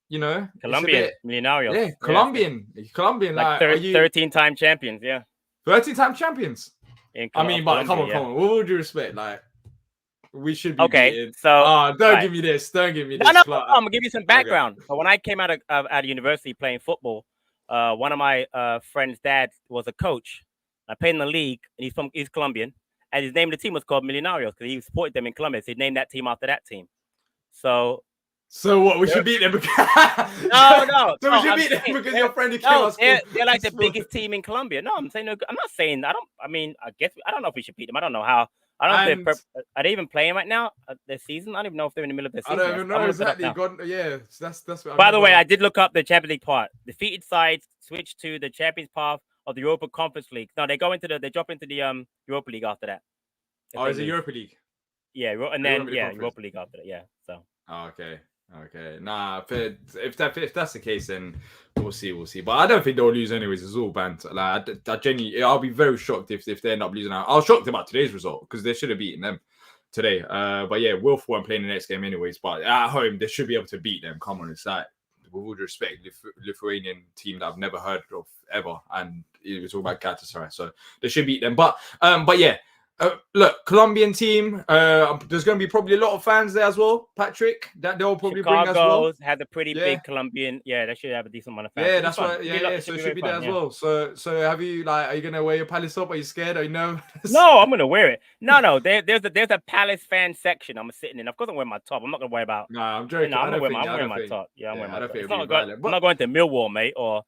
Speaker 2: Milionario.
Speaker 1: Yeah, Colombian.
Speaker 2: Like 13-time champions. Yeah,
Speaker 1: 13-time champions. But come on.
Speaker 2: Yeah.
Speaker 1: With all due respect, like, We should be
Speaker 2: Okay,
Speaker 1: beaten.
Speaker 2: so
Speaker 1: Don't give me this. Don't give me
Speaker 2: no,
Speaker 1: this.
Speaker 2: no,
Speaker 1: Clark.
Speaker 2: I'm gonna give you some
Speaker 1: Okay.
Speaker 2: background. But when I came out of university playing football, one of my friend's dad was a coach. I played in the league, and he's Colombian, and his name of the team was called Millonarios because he supported them in Colombia. So he named that team after that team. So
Speaker 1: what? We should beat them because
Speaker 2: no.
Speaker 1: So we should beat them because your friend who came out.
Speaker 2: They're like the biggest team in Colombia. No, I'm saying no. I'm not saying I don't. I mean, I guess I don't know if we should beat them. I don't know how. I don't know if are they even playing right now this season? I don't even know if they're in the middle of their season.
Speaker 1: I don't even know exactly. Yeah, that's what.
Speaker 2: By the way, I did look up the Champions League part. Defeated sides switch to the Champions path of the Europa Conference League. No, they drop into the Europa League after that.
Speaker 1: Is it Europa League?
Speaker 2: Yeah, and then Europa League after that. Yeah, so.
Speaker 1: Okay. Nah, if that's the case, then we'll see. But I don't think they'll lose anyways. It's all banter. Like, I genuinely, I'll be very shocked if they end up losing out. I was shocked about today's result because they should have beaten them today. But yeah, Wilf won't play in the next game anyways. But at home, they should be able to beat them. Come on, it's like, with all due respect, Lithuanian team that I've never heard of ever, and it was all about Galatasaray, so they should beat them. But yeah. Look, Colombian team. There's going to be probably a lot of fans there as well, Patrick. That they'll probably bring as well.
Speaker 2: Had a pretty big Colombian. Yeah, they should have a decent amount of fans.
Speaker 1: Yeah, that's right. Yeah. So it should be there as well. So have you are you gonna wear your Palace up? Are you scared? Are you nervous?
Speaker 2: No, I'm gonna wear it. No. There's a Palace fan section. I'm sitting in. Of course, I'm wearing my top. I'm not gonna worry about.
Speaker 1: No, I'm joking.
Speaker 2: I'm wearing my top. Yeah, I'm wearing my top. I'm not going to Millwall, mate, or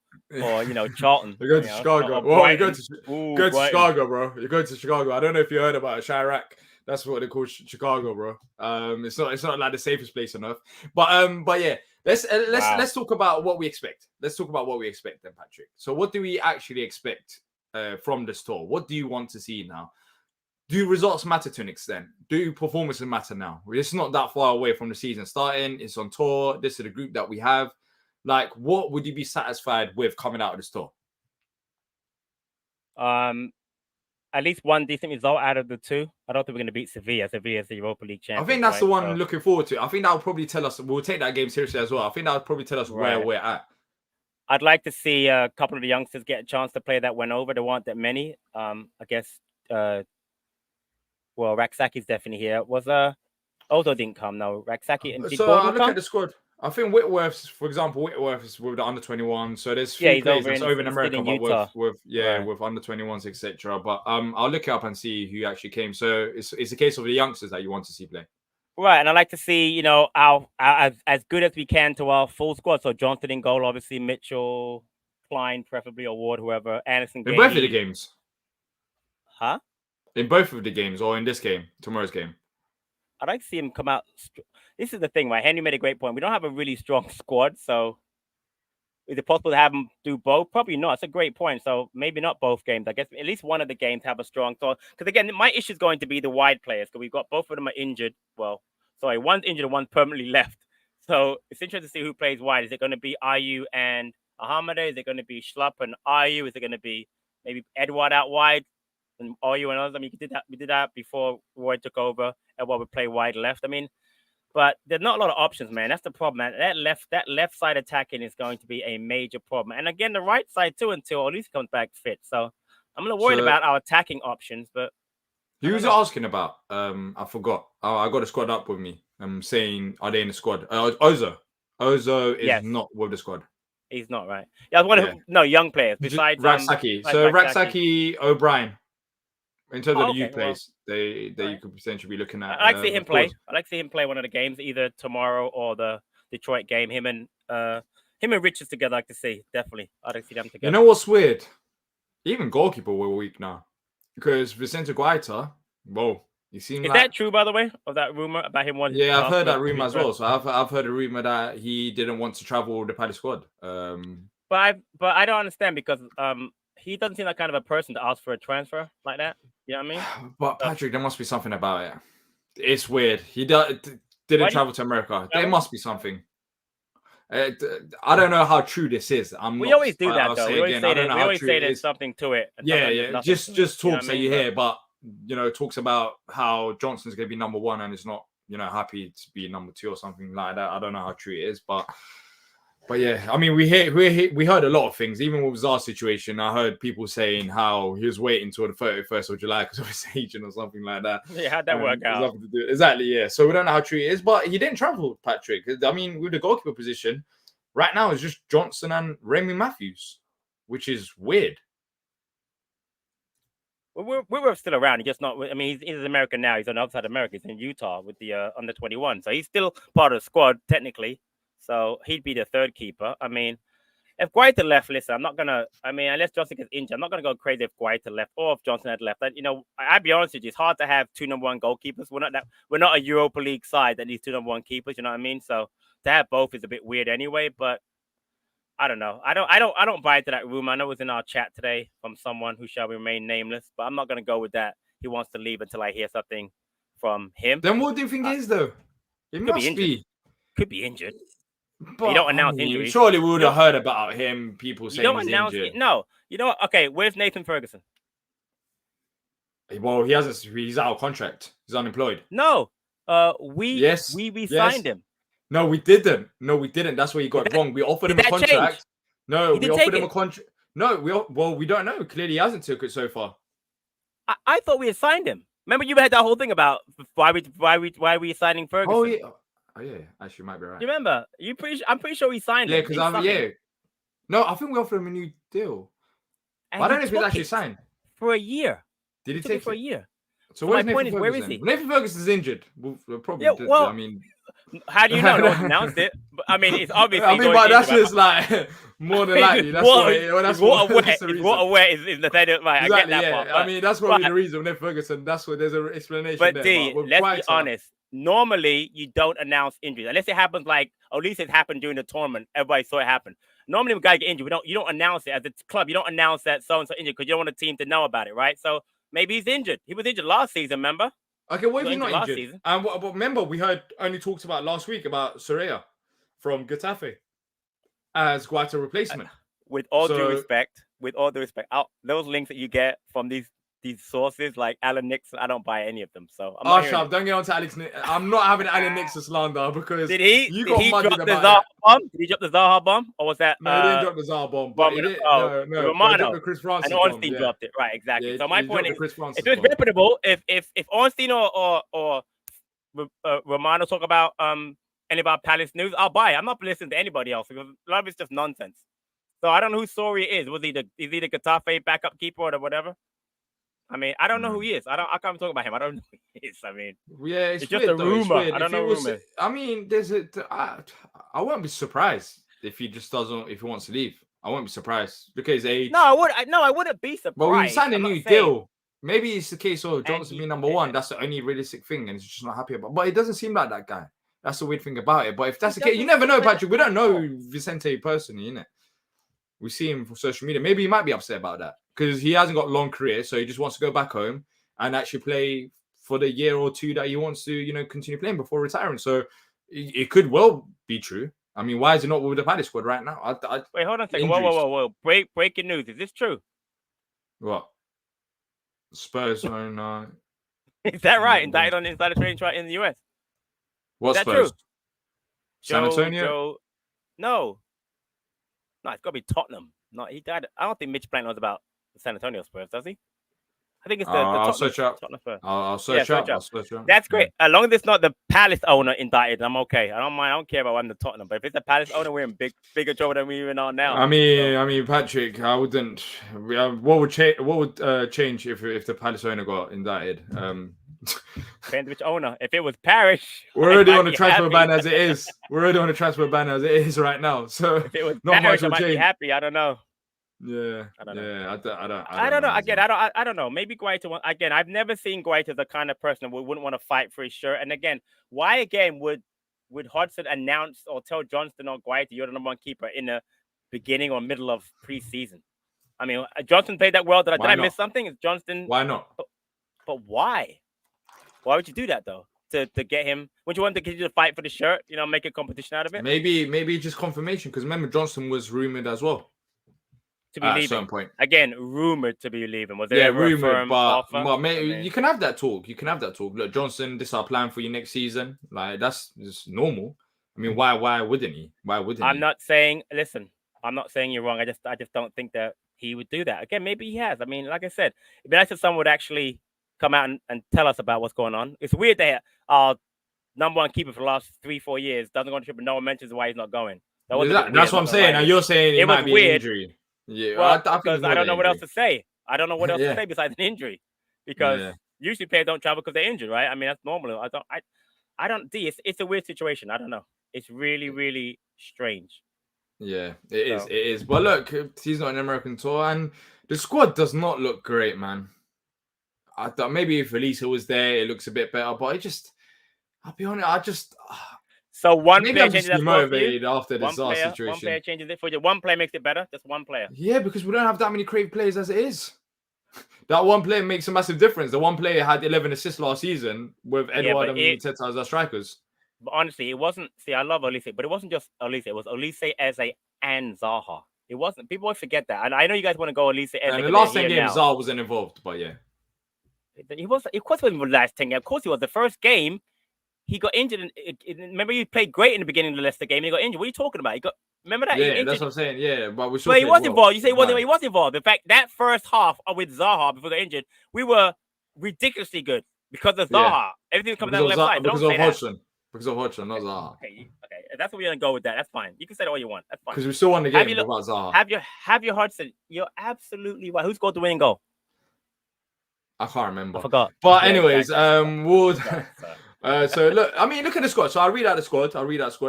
Speaker 2: Charlton.
Speaker 1: You're going to Chicago. Well, you're going to Chicago, bro. You're going to Chicago. I don't know if you heard about Chirac. That's what they call Chicago, bro. It's not like the safest place on earth. But yeah, let's talk about what we expect. Let's talk about what we expect then, Patrick. So what do we actually expect from this tour? What do you want to see now? Do results matter to an extent? Do performances matter now? It's not that far away from the season starting. It's on tour. This is the group that we have. Like, what would you be satisfied with coming out of this tour?
Speaker 2: At least one decent result out of the two. I don't think we're going to beat Sevilla. Sevilla is the Europa League champion.
Speaker 1: I think that's the one I'm looking forward to. I think that will probably tell us. We'll take that game seriously as well. I think that will probably tell us where we're at.
Speaker 2: I'd like to see a couple of the youngsters get a chance to play that went over. There weren't that many. I guess. Raksaki's definitely here. Ozo didn't come. No, Raksaki and
Speaker 1: so I look at the squad. I think Whitworth, for example, is with the under-21. So there's few players that's over in America, but with under-21s, etc. But I'll look it up and see who actually came. So it's a case of the youngsters that you want to see play.
Speaker 2: Right, and I like to see, our as good as we can to our full squad. So Johnson in goal, obviously Mitchell, Klein, preferably, or Ward, whoever. Anderson.
Speaker 1: In both of the games.
Speaker 2: Huh?
Speaker 1: In both of the games, or in this game, tomorrow's game.
Speaker 2: I'd like to see him come out. This is the thing, right? Henry made a great point. We don't have a really strong squad, so is it possible to have him do both? Probably not. It's a great point. So maybe not both games. I guess at least one of the games have a strong thought. Because again, my issue is going to be the wide players. Because we've got both of them are injured. Well, sorry, one's injured and one's permanently left. So it's interesting to see who plays wide. Is it going to be Ayew and Ahamada? Is it going to be Schlupp and Ayew? Is it going to be maybe Edouard out wide and Ayew and others? I mean, we did that before Roy took over. Edouard would play wide left. I mean, but there's not a lot of options, man. That's the problem, man. That left side attacking is going to be a major problem. And again, the right side too, until at least comes back fit. So I'm a little worried about our attacking options. But
Speaker 1: who was asking about? I forgot. I got a squad up with me. I'm saying, are they in the squad? Ozo is not with the squad.
Speaker 2: He's not, right? Yeah, I was wondering. No, young players besides
Speaker 1: Raksaki. Raksaki, O'Brien. In terms of the youth plays, you could potentially be looking at.
Speaker 2: I like to see him play. I like to see him play one of the games, either tomorrow or the Detroit game. Him and Richards together. I like to see, definitely. I'd like to see them together.
Speaker 1: You know what's weird? Even goalkeeper were weak now because Vicente Guaita. Whoa, he seemed.
Speaker 2: Is that true, by the way, of that rumor about him wanting?
Speaker 1: Yeah, I've heard that rumor as well. So I've heard a rumor that he didn't want to travel with the Paddy squad.
Speaker 2: But I don't understand because he doesn't seem like kind of a person to ask for a transfer like that. You know what I mean?
Speaker 1: But Patrick, there must be something about it. It's weird. He didn't travel to America. There must be something. I don't know how true this is.
Speaker 2: We always do that, though. We always say there's something to it.
Speaker 1: Yeah. Just talks that you hear, but talks about how Johnson's going to be number one and is not, happy to be number two or something like that. I don't know how true it is, but But yeah, I mean, we heard a lot of things. Even with Zaha's situation, I heard people saying how he was waiting until the 31st of July because of his agent or something like that.
Speaker 2: Yeah, how'd that work out?
Speaker 1: Nothing to do. Exactly, yeah. So we don't know how true it is, but he didn't travel, Patrick. I mean, with the goalkeeper position, right now it's just Johnson and Remy Matthews, which is weird.
Speaker 2: Well, we're still around. He's just not. I mean, he's American now. He's on outside America. He's in Utah with the under 21. So he's still part of the squad technically. So he'd be the third keeper. I mean, if Guaita left, listen, I'm not gonna. I mean, unless Johnson gets injured, I'm not gonna go crazy if Guaita left or if Johnson had left. I'd be honest with you, it's hard to have two number one goalkeepers. We're not a Europa League side that needs two number one keepers. You know what I mean? So to have both is a bit weird anyway. But I don't know. I don't buy into that rumor. I know it was in our chat today from someone who shall remain nameless, but I'm not gonna go with that. He wants to leave until I hear something from him.
Speaker 1: Then what do you think it is though? It must be.
Speaker 2: Could be injured.
Speaker 1: But
Speaker 2: you don't announce injuries.
Speaker 1: Surely we would have heard about him. People saying he's injured.
Speaker 2: No. You know what? Okay, where's Nathan Ferguson?
Speaker 1: Well, he hasn't. He's out of contract. He's unemployed.
Speaker 2: No. We signed him.
Speaker 1: No, we didn't. That's where you got it wrong. We offered him a contract.
Speaker 2: Change?
Speaker 1: No, we offered him a contract. No, we don't know. Clearly, he hasn't took it so far.
Speaker 2: I thought we had signed him. Remember, you had that whole thing about why we signing Ferguson.
Speaker 1: Oh yeah, actually, might be right.
Speaker 2: You remember? I'm pretty sure we signed him.
Speaker 1: Yeah, because No, I think we offered him a new deal. I don't know if he's actually signed
Speaker 2: for a year.
Speaker 1: Did he take it
Speaker 2: for a year?
Speaker 1: So my point is, where is he? Nathan Ferguson's injured. We'll probably. I mean,
Speaker 2: how do you know? No one announced it. But, I mean, it's obviously.
Speaker 1: I mean, but that's just like more than likely. That's
Speaker 2: water wet is the thing. Right,
Speaker 1: exactly,
Speaker 2: I get that part.
Speaker 1: I mean, that's probably the reason. Nathan Ferguson. That's what there's an explanation.
Speaker 2: But
Speaker 1: there.
Speaker 2: D, let's be honest. Normally, you don't announce injuries unless it happens like, or at least it happened during the tournament. Everybody saw it happen. Normally, when a guy get injured, you don't announce it as a club. You don't announce that so and so injured because you don't want the team to know about it, right? So maybe he's injured. He was injured last season, remember?
Speaker 1: Okay, what if he's not injured? And remember, we only talked about last week about Soraya from Getafe as Guaita replacement.
Speaker 2: With all due respect, those links that you get from these sources like Alan Nixon, I don't buy any of them. So
Speaker 1: don't get on to Alex. I'm not having Alan Nixon slander because
Speaker 2: did he drop the Zaha bomb? Did he drop the Zaha bomm, or was that?
Speaker 1: No, he didn't drop the Zaha bomb. But no,
Speaker 2: Romano
Speaker 1: the Chris Francis
Speaker 2: and Ornstein dropped it. Right, exactly.
Speaker 1: Yeah,
Speaker 2: so my point is,
Speaker 1: if
Speaker 2: it's reputable. If Ornstein or Romano talk about any about Palace news, I'll buy it. I'm not listening to anybody else because a lot of it's just nonsense. So I don't know who Soria is. Is he the Getafe backup keeper or whatever? I mean, I don't know who he is. I can't talk about him. I don't know who he is. I mean,
Speaker 1: yeah, it's
Speaker 2: just a rumor. I don't know rumors.
Speaker 1: I mean, I won't be surprised if he just doesn't. If he wants to leave, I won't be surprised because age.
Speaker 2: No, I wouldn't be surprised.
Speaker 1: But we signed a new deal. Maybe it's the case of Johnson being number one. That's the only realistic thing, and he's just not happy about. But it doesn't seem like that guy. That's the weird thing about it. But if that's the case, you never know, Patrick. We don't know Vicente personally, innit? We see him from social media. Maybe he might be upset about that because he hasn't got a long career, so he just wants to go back home and actually play for the year or two that he wants to, continue playing before retiring. So it could well be true. I mean, why is it not with the Palace squad right now?
Speaker 2: Wait, hold on a second. Whoa. Breaking news. Is this true?
Speaker 1: What? Spurs on...
Speaker 2: Is that right? Indicted on insider trading trial in the US?
Speaker 1: What Spurs?
Speaker 2: True?
Speaker 1: San Antonio?
Speaker 2: No, it's got to be Tottenham. No, he died. I don't think Mitch Blank knows about the San Antonio Spurs, does he? I think it's the
Speaker 1: I'll
Speaker 2: Tottenham,
Speaker 1: search up.
Speaker 2: Tottenham Spurs.
Speaker 1: I'll search up.
Speaker 2: That's great. As long as it's not the Palace owner indicted, I'm okay. I don't mind. I don't care about one of the Tottenham. But if it's the Palace owner, we're in bigger trouble than we even are now.
Speaker 1: I mean, Patrick, I wouldn't. What would change? What would change if the Palace owner got indicted?
Speaker 2: Depends which owner. If it was Parish,
Speaker 1: we're already on a transfer ban as it is. We're already on a transfer ban as it is right now. So
Speaker 2: if it was
Speaker 1: not
Speaker 2: Parish,
Speaker 1: much will
Speaker 2: I might
Speaker 1: change.
Speaker 2: be happy. I don't know.
Speaker 1: Yeah,
Speaker 2: I don't know.
Speaker 1: I don't know.
Speaker 2: Again, I don't know. Maybe Guaita. Again, I've never seen Guaita as the kind of person who wouldn't want to fight for his shirt. And again, why again would Hodgson announce or tell Johnston or Guaita you're the number one keeper in the beginning or middle of preseason? I mean, Johnston played that well. Did I miss something? Is Johnston?
Speaker 1: Why not?
Speaker 2: But why? Why would you do that though? To get him? Would you want to continue to fight for the shirt? Make a competition out of it?
Speaker 1: Maybe just confirmation because remember Johnston was rumored as well.
Speaker 2: To be leaving.
Speaker 1: At a certain point.
Speaker 2: Again, rumored to be leaving. Was there
Speaker 1: rumored, but
Speaker 2: offer?
Speaker 1: you can have that talk. Look, Johnson, this is our plan for you next season. Like that's just normal. I mean, why wouldn't he? Why wouldn't he?
Speaker 2: I'm not saying. Listen, I'm not saying you're wrong. I just don't think that he would do that. Again, maybe he has. I mean, like I said, it'd be nice if someone would actually come out and tell us about what's going on. It's weird that our number one keeper for the last 3-4 years doesn't go on the trip, but no one mentions why he's not going.
Speaker 1: That's what I'm saying. Now you're saying it might be an injury. Yeah,
Speaker 2: well, because I don't know what else to say. I don't know what else to say besides an injury, because usually players don't travel because they're injured, right? I mean, that's normal. I don't. It's a weird situation. I don't know. It's really, really strange.
Speaker 1: Yeah, it is. It is. But look, he's not an American tour, and the squad does not look great, man. I thought maybe if Elisa was there, it looks a bit better. But I'll be honest,
Speaker 2: So one
Speaker 1: maybe
Speaker 2: player
Speaker 1: I'm just
Speaker 2: changes
Speaker 1: demotivated after the
Speaker 2: one
Speaker 1: Zaha
Speaker 2: player,
Speaker 1: situation.
Speaker 2: One player changes it for you. One player makes it better. Just one player.
Speaker 1: Yeah, because we don't have that many creative players as it is. That one player makes a massive difference. The one player had 11 assists last season with Edward and Mateta as our strikers.
Speaker 2: But honestly, it wasn't. See, I love Olise, but it wasn't just Olise. It was Olise, Eze, and Zaha. It wasn't. People always forget that. And I know you guys want to go Olise, Eze.
Speaker 1: And the last 10 games, Zaha wasn't involved, but yeah.
Speaker 2: He was. Of course, he wasn't the last 10 games. Of course, he was. The first game, he got injured. Remember, he played great in the beginning of the Leicester game. And he got injured. What are you talking about? Remember that?
Speaker 1: Yeah, that's what I'm saying. Yeah, but we.
Speaker 2: But he was involved. You say he was involved. In fact, that first half with Zaha before he got injured, we were ridiculously good because of Zaha. Yeah. Everything was coming down the left side.
Speaker 1: Because of Hodgson. Because of Hodgson, not Zaha.
Speaker 2: Okay. That's what we're gonna go with that. That's fine. You can say all you want. That's fine.
Speaker 1: Because we still won the game without Zaha.
Speaker 2: Have your Hodgson. You're absolutely right. Who scored the winning goal?
Speaker 1: I can't remember.
Speaker 2: I forgot.
Speaker 1: But anyways, So look, I mean, look at the squad. So I'll read out the squad.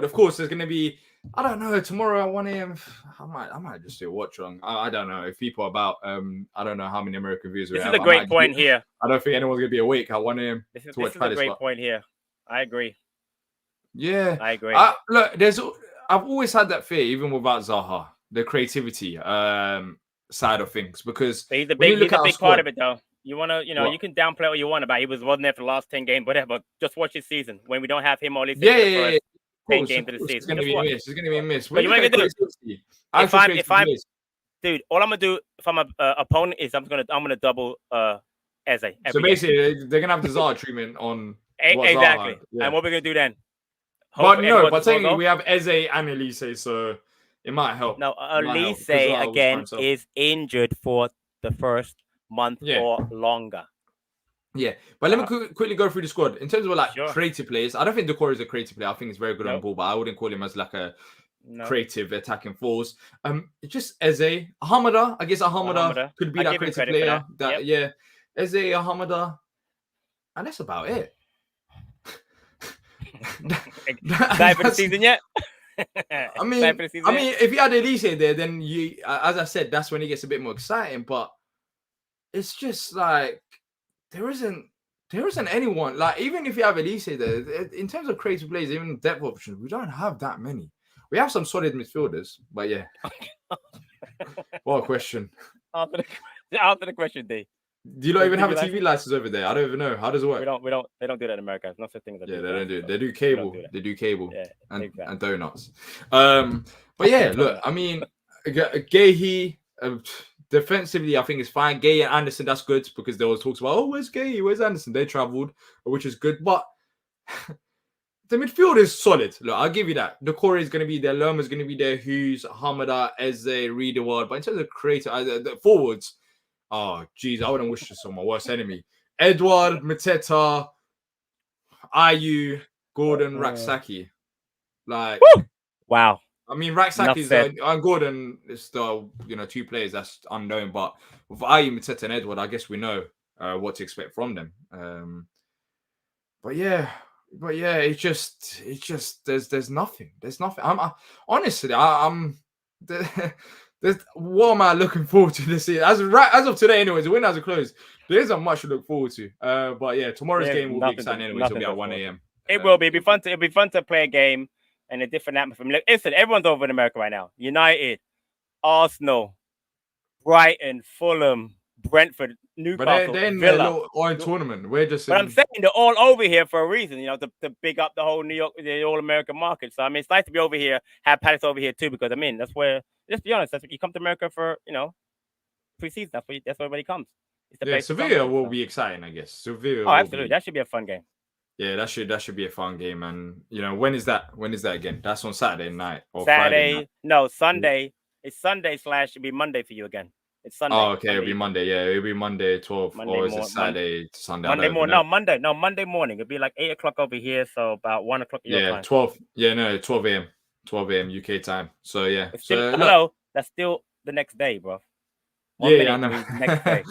Speaker 1: Of course, there's gonna be. I don't know. Tomorrow at 1 a.m. I might just do a watch on. I don't know if people are about. I don't know how many American viewers we have.
Speaker 2: This is a great point here.
Speaker 1: I don't think anyone's gonna be awake at 1 a.m.
Speaker 2: This is a great point here. I agree.
Speaker 1: Yeah,
Speaker 2: I agree.
Speaker 1: Look, I've always had that fear, even without Zaha, the creativity side of things, because
Speaker 2: he's a big part of it, though. You want to, you can downplay what you want about. He wasn't there for the last 10 games, whatever. Just watch his season when we don't have him or at least 10 games of the season.
Speaker 1: It's gonna be a miss. It's gonna be a miss.
Speaker 2: But you want to do? If I'm, dude, all I'm gonna do if I'm an opponent is I'm gonna double Eze.
Speaker 1: So basically, they're gonna have the Zaha treatment on.
Speaker 2: Exactly. Yeah. And what we're gonna do then?
Speaker 1: But technically we have Eze and Elise, so it might help.
Speaker 2: No, Elise again is injured for the first month or longer.
Speaker 1: Yeah, but let me quickly go through the squad in terms of creative players. I don't think Decore is a creative player. I think he's very good on ball, but I wouldn't call him as like a creative attacking force. Just Eze, Hamada. I guess Hamada could be that creative player. Eze, Hamada, and that's about it.
Speaker 2: Excited for the season yet?
Speaker 1: I mean, if you had Elise there, then as I said, that's when it gets a bit more exciting. But it's just like there isn't anyone. Like even if you have Elise there, in terms of creative players, even depth options, we don't have that many. We have some solid midfielders, but yeah. What a question.
Speaker 2: Answer the question, D.
Speaker 1: Do you not even have a TV license over there? I don't even know. How does it work?
Speaker 2: We don't. They don't do that in America. It's not such thing as
Speaker 1: they don't do it. They do cable. They do cable and donuts. But yeah, look. I mean, Gehi defensively, I think it's fine. Gay and Anderson, that's good because there was talks about where's Gay, where's Anderson? They travelled, which is good. But the midfield is solid. Look, I'll give you that. The core is going to be there. Lerma's going to be there. Hughes, Hamada, Eze, Riedewald. But in terms of creative, the forwards. Oh, geez, I wouldn't wish this on my worst enemy. Edward, Mateta, Ayew, Gordon, Raksaki. Like,
Speaker 2: wow.
Speaker 1: I mean, Raksaki and Gordon is still, two players that's unknown. But with Ayew, Mateta, and Edward, I guess we know what to expect from them. But yeah, it's just there's nothing. There's nothing. Honestly, what am I looking forward to this year? As of today, anyways, the windows are closed. There isn't much to look forward to. But yeah, tomorrow's game will be exciting anyways. It'll be at 1 a.m.
Speaker 2: It will be. It'll be fun to play a game in a different atmosphere. Listen, everyone's over in America right now. United, Arsenal, Brighton, Fulham, Brentford, Newcastle,
Speaker 1: they're in
Speaker 2: Villa.
Speaker 1: Their tournament. We're just.
Speaker 2: But I'm saying they're all over here for a reason. To big up the whole New York, the all-American market. So I mean, it's nice to be over here. Have Palace over here too, because I mean, that's where. Let's be honest. That's what you come to America for. Pre-season. That's where everybody comes.
Speaker 1: Sevilla will be exciting, I guess. Sevilla.
Speaker 2: Oh, absolutely. That should be a fun game.
Speaker 1: Yeah, that should be a fun game. And when is that? When is that again? That's on Saturday night or Friday night?
Speaker 2: No, Sunday. It's Sunday / should be Monday for you again. It's Sunday.
Speaker 1: Oh, okay.
Speaker 2: Sunday
Speaker 1: It'll be
Speaker 2: evening.
Speaker 1: Monday. Yeah, it'll be Monday 12, or is it Saturday to Sunday?
Speaker 2: Monday morning. No, Monday morning. It'll be like 8 o'clock over here, so about 1 o'clock your time.
Speaker 1: 12. Yeah, no, 12 a.m. 12 a.m. UK time. So yeah.
Speaker 2: Still, hello. That's still the next day, bro.
Speaker 1: I know.
Speaker 2: Next day.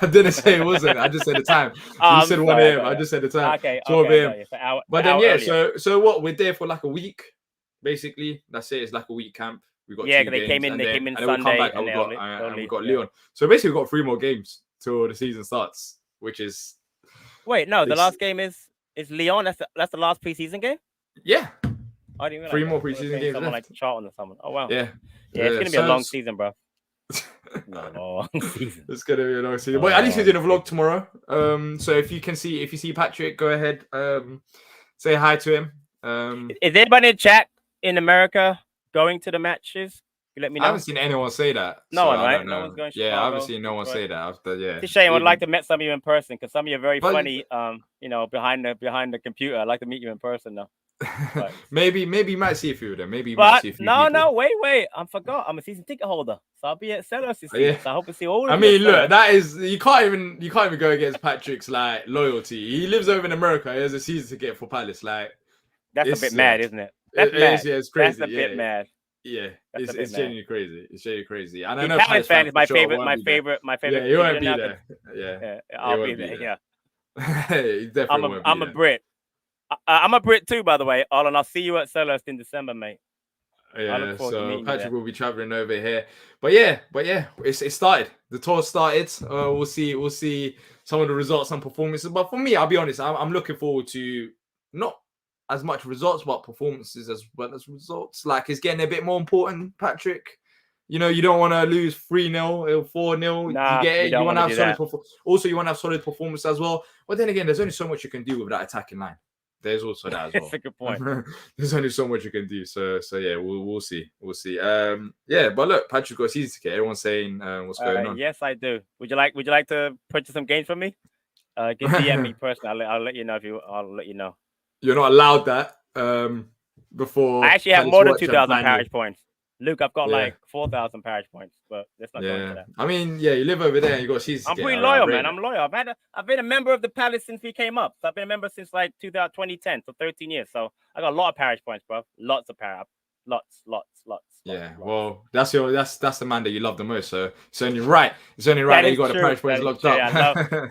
Speaker 1: I didn't say it wasn't. I just said the time. You said 1 a.m. I just said the time.
Speaker 2: Okay.
Speaker 1: 12 a.m.
Speaker 2: Okay,
Speaker 1: but then earlier. so what? We're there for like a week, basically. That's it. It's like a week camp. We got 2 games,
Speaker 2: they came in Sunday,
Speaker 1: and then we come back and we got Leon. So basically, we've got 3 more games till the season starts, which is.
Speaker 2: Wait, no, the last game is Leon. That's the last preseason game.
Speaker 1: Yeah.
Speaker 2: I didn't realize
Speaker 1: 3 more preseason games.
Speaker 2: Someone like Charlton or someone. Oh wow.
Speaker 1: Yeah.
Speaker 2: It's gonna be a long season, bro. Long season.
Speaker 1: It's gonna be a long season. But at least we're doing a vlog tomorrow. So if you see Patrick, go ahead. Say hi to him.
Speaker 2: Is anybody in chat in America going to the matches? You let me know.
Speaker 1: I haven't seen anyone say that.
Speaker 2: No one, right?
Speaker 1: No one's going. Yeah, I haven't seen no one say that.
Speaker 2: It's a shame. I'd like to meet some of you in person because some of you are very funny. Behind the computer. I'd like to meet you in person now.
Speaker 1: maybe you might see a few of them. Maybe you
Speaker 2: might
Speaker 1: see a few
Speaker 2: no, wait. I forgot. I'm a season ticket holder, so I'll be at Sellers this season. So I hope to see all of you.
Speaker 1: I mean, look, that is you can't even go against Patrick's like loyalty. He lives over in America. He has a season ticket for Palace. Like
Speaker 2: that's a bit mad, isn't it? That's mad.
Speaker 1: Yeah, it's crazy.
Speaker 2: That's a bit mad.
Speaker 1: Yeah, it's genuinely crazy. It's genuinely crazy. And I
Speaker 2: know Palace fan is my favorite. Yeah,
Speaker 1: you won't be there. Yeah,
Speaker 2: I'll be there.
Speaker 1: Yeah,
Speaker 2: I'm a Brit. I'm a Brit too, by the way. And I'll see you at Selhurst in December, mate.
Speaker 1: Yeah, so Patrick will be traveling over here. But yeah, it started. The tour started. We'll see some of the results and performances. But for me, I'll be honest, I'm looking forward to not as much results, but performances as well as results. Like it's getting a bit more important, Patrick. You don't want to lose 3-0 or 4-0.
Speaker 2: Nah,
Speaker 1: you get it. You want to have
Speaker 2: solid
Speaker 1: also, you want to have solid performance as well. But then again, there's only so much you can do with that attacking line. There's also that as well.
Speaker 2: That's a good point.
Speaker 1: There's only so much you can do. So yeah, we'll see. Yeah, but look, Patrick got a season ticket. Everyone's saying what's going on.
Speaker 2: Yes, I do. Would you like to purchase some games from me? DM me personally. I'll let you know I'll let you know.
Speaker 1: You're not allowed that. Before
Speaker 2: I actually have more than 2,000 parish points. Luke, I've got like 4,000 parish points, but let's not go into that.
Speaker 1: I mean, you live over there and you got a season ticket.
Speaker 2: I'm pretty loyal, man. I'm loyal. I've been a member of the Palace since we came up. So I've been a member since like 2010, so 13 years. So I got a lot of parish points, bro. Lots of parish. Lots.
Speaker 1: Yeah, well, that's the man that you love the most. So it's only right. That you got the parish points locked up.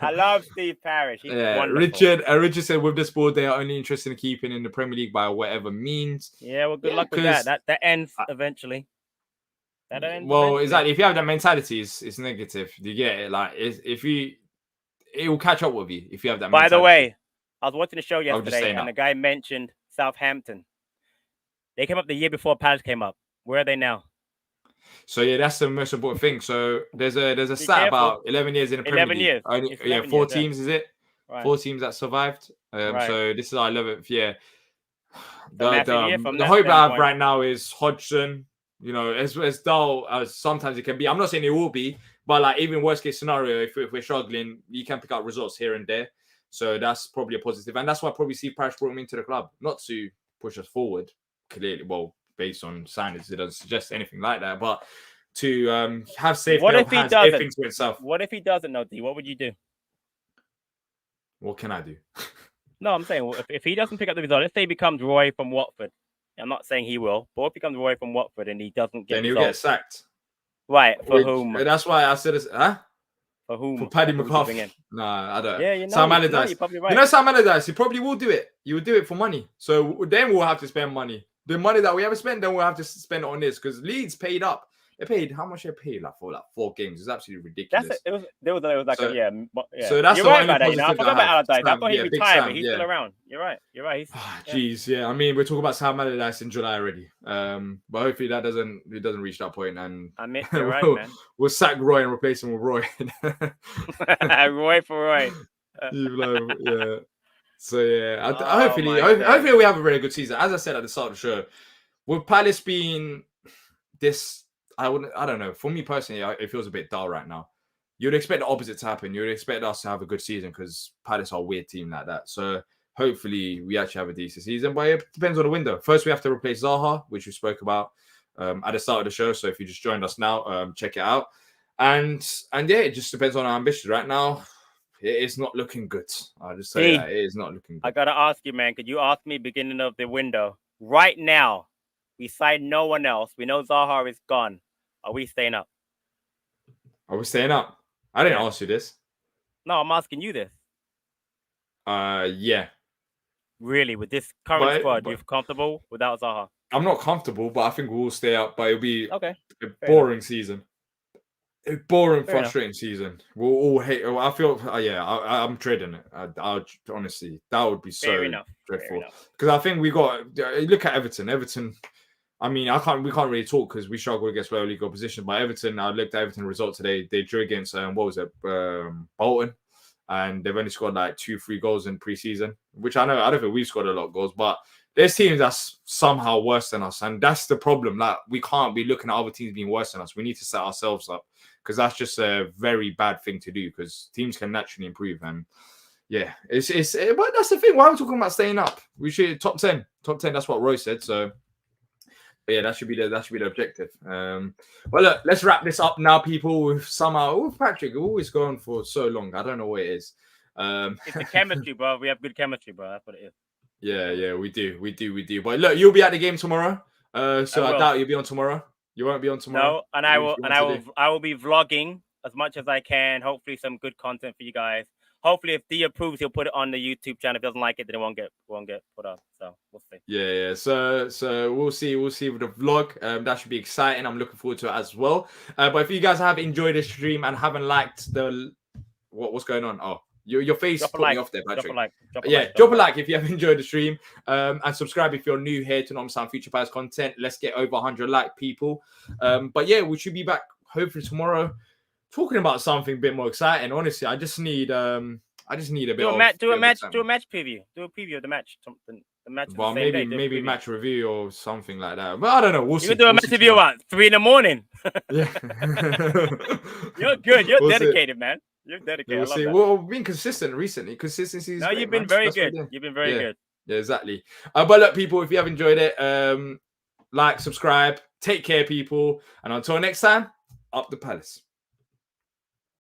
Speaker 2: I love Steve Parish. He's
Speaker 1: wonderful. Richard said with this board they are only interested in keeping in the Premier League by whatever means.
Speaker 2: Yeah, well, good luck with that. That ends eventually.
Speaker 1: Exactly. If you have that mentality, it's negative. You get it. Like it will catch up with you if you have that.
Speaker 2: By the way, I was watching the show yesterday, and the guy mentioned Southampton. They came up the year before Palace came up. Where are they now?
Speaker 1: So yeah, that's the most important thing. So there's a stat about 11 years in the Premier League.
Speaker 2: 11 years.
Speaker 1: 4 teams, is it?
Speaker 2: Right.
Speaker 1: 4 teams that survived. So this is our 11th year. The hope I have right now is Hodgson. As dull as sometimes it can be. I'm not saying it will be, but like even worst case scenario, if we're struggling, you can pick up results here and there. So that's probably a positive, and that's why I probably see Parish brought him into the club, not to push us forward. Clearly, based on signings, it doesn't suggest anything like that, but to have safe.
Speaker 2: What if he doesn't?
Speaker 1: To himself.
Speaker 2: What if he doesn't know, D? What would you do?
Speaker 1: What can I do?
Speaker 2: No, I'm saying if he doesn't pick up the result, let's say he becomes Roy from Watford. I'm not saying he will, but if he becomes Roy from Watford and he doesn't get
Speaker 1: then he'll get sacked.
Speaker 2: Right, for whom?
Speaker 1: That's why I said
Speaker 2: For whom?
Speaker 1: For Paddy McCarthy. Nah, I don't.
Speaker 2: Yeah,
Speaker 1: Sam Allardyce.
Speaker 2: You're probably right.
Speaker 1: Sam Allardyce, he probably will do it. He will do it for money. So then we'll have to spend money. The money that we haven't spent, then we'll have to spend it on this because Leeds paid up. They paid how much they paid for 4 games. It's absolutely ridiculous.
Speaker 2: There was like yeah.
Speaker 1: So that's
Speaker 2: you're
Speaker 1: the
Speaker 2: right
Speaker 1: only
Speaker 2: about that. I forgot about Allardyce. I thought he retired, but he's still around. You're right.
Speaker 1: Jeez, yeah. I mean, we're talking about Sam Allardyce in July already. But hopefully that doesn't reach that point. And
Speaker 2: I mean, you're right, man.
Speaker 1: We'll sack Roy and replace him with Roy.
Speaker 2: Roy for Roy.
Speaker 1: Yeah. So yeah, hopefully we have a very good season. As I said at the start of the show, with Palace being this, I don't know. For me personally, it feels a bit dull right now. you'd expect the opposite to happen. You'd expect us to have a good season because Palace are a weird team like that. So hopefully we actually have a decent season. But it depends on the window. First, we have to replace Zaha, which we spoke about at the start of the show. So if you just joined us now, check it out. And yeah, it just depends on our ambitions. Right now, it is not looking good. I'll just say that it is not looking good.
Speaker 2: I gotta ask you, man. Could you ask me beginning of the window right now? We signed no one else. We know Zaha is gone. Are we staying up?
Speaker 1: Are we staying up? I didn't ask you this.
Speaker 2: No, I'm asking you this.
Speaker 1: Yeah.
Speaker 2: Really, with this current squad, you're comfortable without Zaha?
Speaker 1: I'm not comfortable, but I think we'll stay up. But it'll be
Speaker 2: a
Speaker 1: boring season. A boring, frustrating season. We'll all hate. I feel, I'm dreading it. I honestly, that would be so dreadful. Because I think we got. Look at Everton. Everton. I mean, we can't really talk because we struggle against lower league opposition. But Everton, I looked at Everton result today. They drew against Bolton, and they've only scored like 2-3 goals in pre-season. Which I don't think we've scored a lot of goals, but there's teams that's somehow worse than us, and that's the problem. Like, we can't be looking at other teams being worse than us. We need to set ourselves up because that's just a very bad thing to do. Because teams can naturally improve, and yeah, but that's the thing. Why are we talking about staying up? We should top 10. Top 10. That's what Roy said. So. But yeah, that should be the objective. Well, look, let's wrap this up now, people. With Patrick, we're always going for so long. I don't know what it is.
Speaker 2: It's the chemistry, bro. We have good chemistry, bro. That's what it is.
Speaker 1: Yeah, we do. But look, you'll be at the game tomorrow. So I doubt you'll be on tomorrow. You won't be on tomorrow.
Speaker 2: No, and I will be vlogging as much as I can. Hopefully, some good content for you guys. Hopefully, if Dee approves, he'll put it on the YouTube channel. If he doesn't like it, then it won't get put up. So we'll see.
Speaker 1: Yeah. So we'll see with the vlog. That should be exciting. I'm looking forward to it as well. But if you guys have enjoyed the stream and haven't liked what's going on? Oh, your face put me off there, Patrick. Drop a like if you have enjoyed the stream. And subscribe if you're new here to not miss out on future past content. Let's get over 100 people. But yeah, we should be back hopefully tomorrow. Talking about something a bit more exciting. Honestly, I just need a bit. Do a match
Speaker 2: preview. Do a preview of the match. Something. The match.
Speaker 1: Well, maybe match review or something like that. But I don't know. We'll see.
Speaker 2: You can do a match review at 3 in the morning.
Speaker 1: Yeah.
Speaker 2: You're good. You're dedicated, man. You're dedicated.
Speaker 1: We'll see. Well, being consistent recently. Consistency is.
Speaker 2: No, you've been very good. You've been very good.
Speaker 1: Yeah, exactly. But look, people, if you have enjoyed it, like, subscribe, take care, people, and until next time, up the Palace.